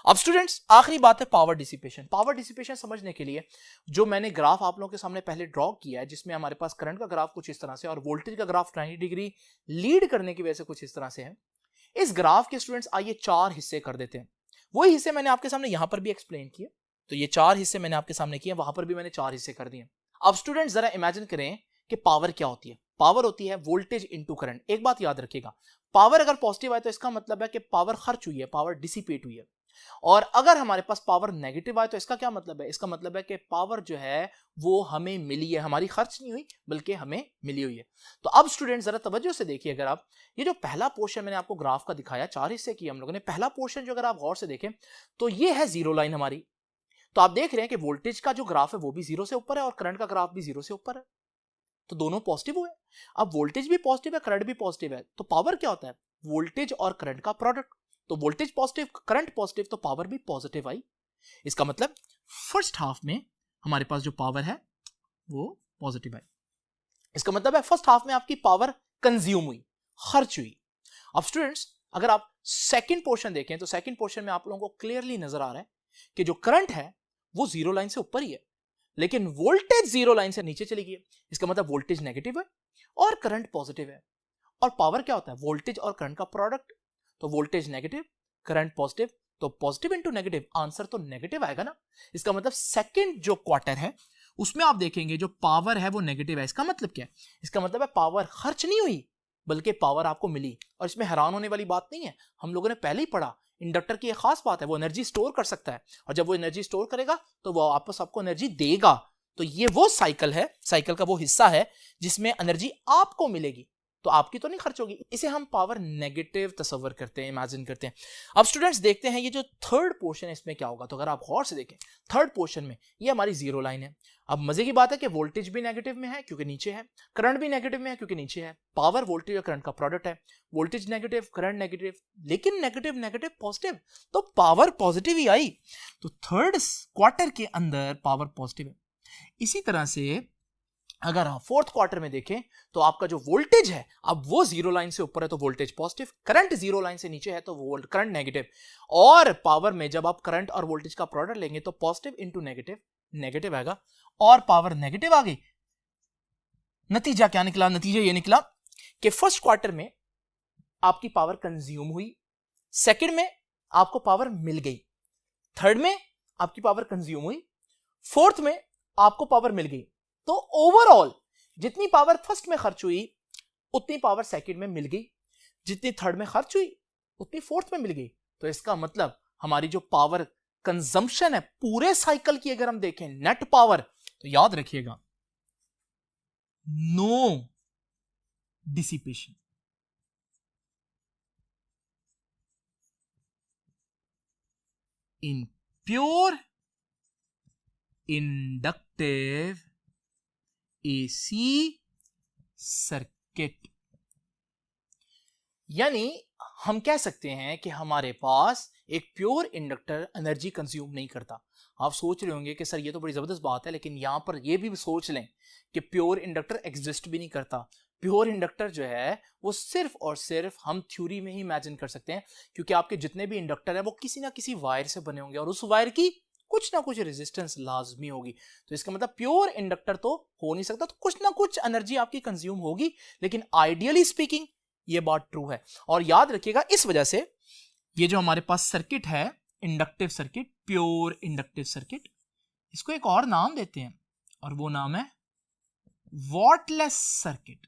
अब स्टूडेंट्स, आखिरी बात है पावर डिसिपेशन। पावर डिसिपेशन समझने के लिए जो मैंने ग्राफ आप लोगों के सामने पहले ड्रॉ किया है, जिसमें हमारे पास करंट का ग्राफ कुछ इस तरह से और वोल्टेज का ग्राफ 90 डिग्री लीड करने की वजह से कुछ इस तरह से है। इस ग्राफ के स्टूडेंट्स आइए 4 हिस्से कर देते हैं। वही हिस्से मैंने आपके सामने यहां पर भी एक्सप्लेन किए, तो ये 4 हिस्से मैंने आपके सामने किए, वहां पर भी मैंने 4 हिस्से कर दिए। अब स्टूडेंट्स जरा इमेजिन करें कि पावर क्या होती है। पावर होती है वोल्टेज इनटू करंट। एक बात याद रखिएगा, पावर अगर पॉजिटिव आए तो इसका मतलब है कि पावर खर्च हुई है, पावर डिसिपेट हुई है। और अगर हमारे पास पावर नेगेटिव आए तो इसका क्या मतलब है? इसका मतलब है कि पावर जो है वो हमें मिली है, हमारी खर्च नहीं हुई बल्कि हमें मिली हुई है। तो अब स्टूडेंट जरा तवज्जो से देखिए, अगर आप ये जो पहला पोर्शन मैंने आपको ग्राफ का दिखाया, 4 हिस्से किए हम लोगों ने, पहला पोर्शन जो अगर आप गौर से देखें तो ये है 0 लाइन हमारी। तो आप देख रहे हैं कि वोल्टेज का जो ग्राफ है वो भी 0 से ऊपर है और करंट का ग्राफ भी 0 से ऊपर है, तो दोनों पॉजिटिव हुए। अब वोल्टेज भी पॉजिटिव है, करंट भी पॉजिटिव है, तो पावर क्या होता है? वोल्टेज और करंट का प्रोडक्ट। तो वोल्टेज पॉजिटिव, करंट पॉजिटिव, तो पावर भी पॉजिटिव आई। इसका मतलब फर्स्ट हाफ में हमारे पास जो पावर है वो पॉजिटिव आई। इसका मतलब है फर्स्ट हाफ में आपकी पावर कंज्यूम हुई, खर्च हुई। अब स्टूडेंट्स अगर आप सेकंड पोर्शन देखें तो सेकंड पोर्शन में आप लोगों को क्लियरली नजर आ रहा है कि जो करंट है वो 0 लाइन से ऊपर ही है, लेकिन वोल्टेज 0 लाइन से नीचे चली गई है। इसका मतलब वोल्टेज नेगेटिव है और करंट पॉजिटिव है। और पावर क्या होता है? वोल्टेज और करंट का प्रोडक्ट। तो वोल्टेज नेगेटिव, करंट पॉजिटिव, तो पॉजिटिव इंटू नेगेटिव, आंसर तो नेगेटिव आएगा ना। इसका मतलब सेकंड जो क्वार्टर है उसमें आप देखेंगे जो पावर है वो नेगेटिव है। इसका मतलब क्या है? इसका मतलब है पावर खर्च नहीं हुई बल्कि पावर आपको मिली। और इसमें हैरान होने वाली बात नहीं है, हम लोगों ने पहले ही पढ़ा इंडक्टर की एक खास बात है, वो एनर्जी स्टोर कर सकता है, और जब वो एनर्जी स्टोर करेगा तो वो वापस आपको एनर्जी देगा। तो ये वो साइकिल है, साइकिल का वो हिस्सा है जिसमें एनर्जी आपको मिलेगी, तो आपकी तो नहीं खर्च होगी। इसे हम पावर नेगेटिव तस्वर करते हैं, इमेजिन करते हैं। अब स्टूडेंट्स देखते हैं ये जो थर्ड पोर्शन है इसमें क्या होगा। तो अगर आप गौर से देखें थर्ड पोर्शन में ये हमारी जीरो लाइन है। अब मजे की बात है कि वोल्टेज भी नेगेटिव में है क्योंकि नीचे है, करंट भी नेगेटिव में है क्योंकि नीचे है। पावर वोल्टेज और करंट का प्रोडक्ट है, वोल्टेज नेगेटिव करंट नेगेटिव, लेकिन नेगेटिव नेगेटिव पॉजिटिव, तो पावर पॉजिटिव ही आई। तो थर्ड क्वार्टर के अंदर पावर पॉजिटिव है। इसी तरह से अगर हम फोर्थ क्वार्टर में देखें तो आपका जो वोल्टेज है अब वो जीरो लाइन से ऊपर है तो voltage positive, current zero line से नीचे है तो वो करंट नेगेटिव। और पावर में जब आप करंट और वोल्टेज का प्रोडक्ट लेंगे तो पॉजिटिव इंटू नेगेटिव, नेगेटिव आएगा और पावर नेगेटिव आ गई। नतीजा क्या निकला? नतीजा ये निकला कि फर्स्ट क्वार्टर में आपकी पावर कंज्यूम हुई, सेकंड में आपको पावर मिल गई, थर्ड में आपकी पावर कंज्यूम हुई, फोर्थ में आपको पावर मिल गई। तो ओवरऑल जितनी पावर फर्स्ट में खर्च हुई उतनी पावर सेकंड में मिल गई, जितनी थर्ड में खर्च हुई उतनी फोर्थ में मिल गई। तो इसका मतलब हमारी जो पावर कंजम्पशन है पूरे साइकिल की अगर हम देखें नेट पावर, तो याद रखिएगा no dissipation. In pure inductive AC circuit, यानी हम कह सकते हैं कि हमारे पास एक प्योर इंडक्टर एनर्जी कंज्यूम नहीं करता। आप सोच रहे होंगे कि सर ये तो बड़ी जबरदस्त बात है, लेकिन यहां पर ये भी सोच लें कि प्योर इंडक्टर एग्जिस्ट भी नहीं करता। प्योर इंडक्टर जो है वो सिर्फ और सिर्फ हम थ्योरी में ही इमेजिन कर सकते हैं, क्योंकि आपके जितने भी इंडक्टर है वो किसी ना किसी वायर से बने होंगे और उस वायर की कुछ ना कुछ रेजिस्टेंस लाजमी होगी। तो इसका मतलब प्योर इंडक्टर तो हो नहीं सकता, तो कुछ ना कुछ एनर्जी आपकी कंज्यूम होगी, लेकिन आइडियली स्पीकिंग ये बात ट्रू है। और याद रखिएगा इस वजह से ये जो हमारे पास सर्किट है inductive circuit, pure inductive circuit, इसको एक और नाम देते हैं और वो नाम है wattless circuit.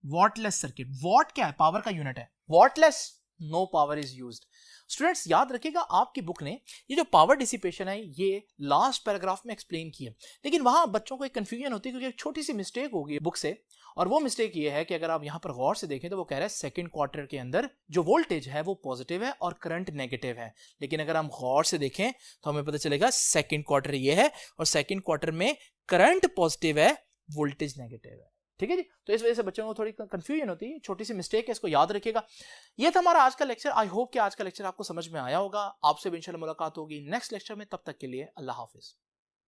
Wattless circuit, watt क्या है? पावर का यूनिट है, wattless no power is used. Students याद रखिएगा आपकी बुक ने ये जो पावर डिसिपेशन है ये लास्ट पैराग्राफ में एक्सप्लेन किया, लेकिन वहां बच्चों को एक कंफ्यूजन होती है क्योंकि एक छोटी सी मिस्टेक हो गई बुक से, और वो मिस्टेक ये है कि अगर आप यहां पर गौर से देखें तो वो कह रहा है सेकंड क्वार्टर के अंदर जो वोल्टेज है वो पॉजिटिव है और करंट नेगेटिव है, लेकिन अगर हम गौर से देखें तो हमें पता चलेगा सेकंड क्वार्टर ये है और सेकंड क्वार्टर में करंट पॉजिटिव है, वोल्टेज नेगेटिव है। ठीक है जी, तो इस वजह से बच्चों को थोड़ी कंफ्यूजन होती है, छोटी सी मिस्टेक है, इसको याद रखिएगा। ये था हमारा आज का लेक्चर। आई होप कि आज का लेक्चर आपको समझ में आया होगा। आपसे भी इंशाल्लाह मुलाकात होगी नेक्स्ट लेक्चर में, तब तक के लिए अल्लाह हाफिज।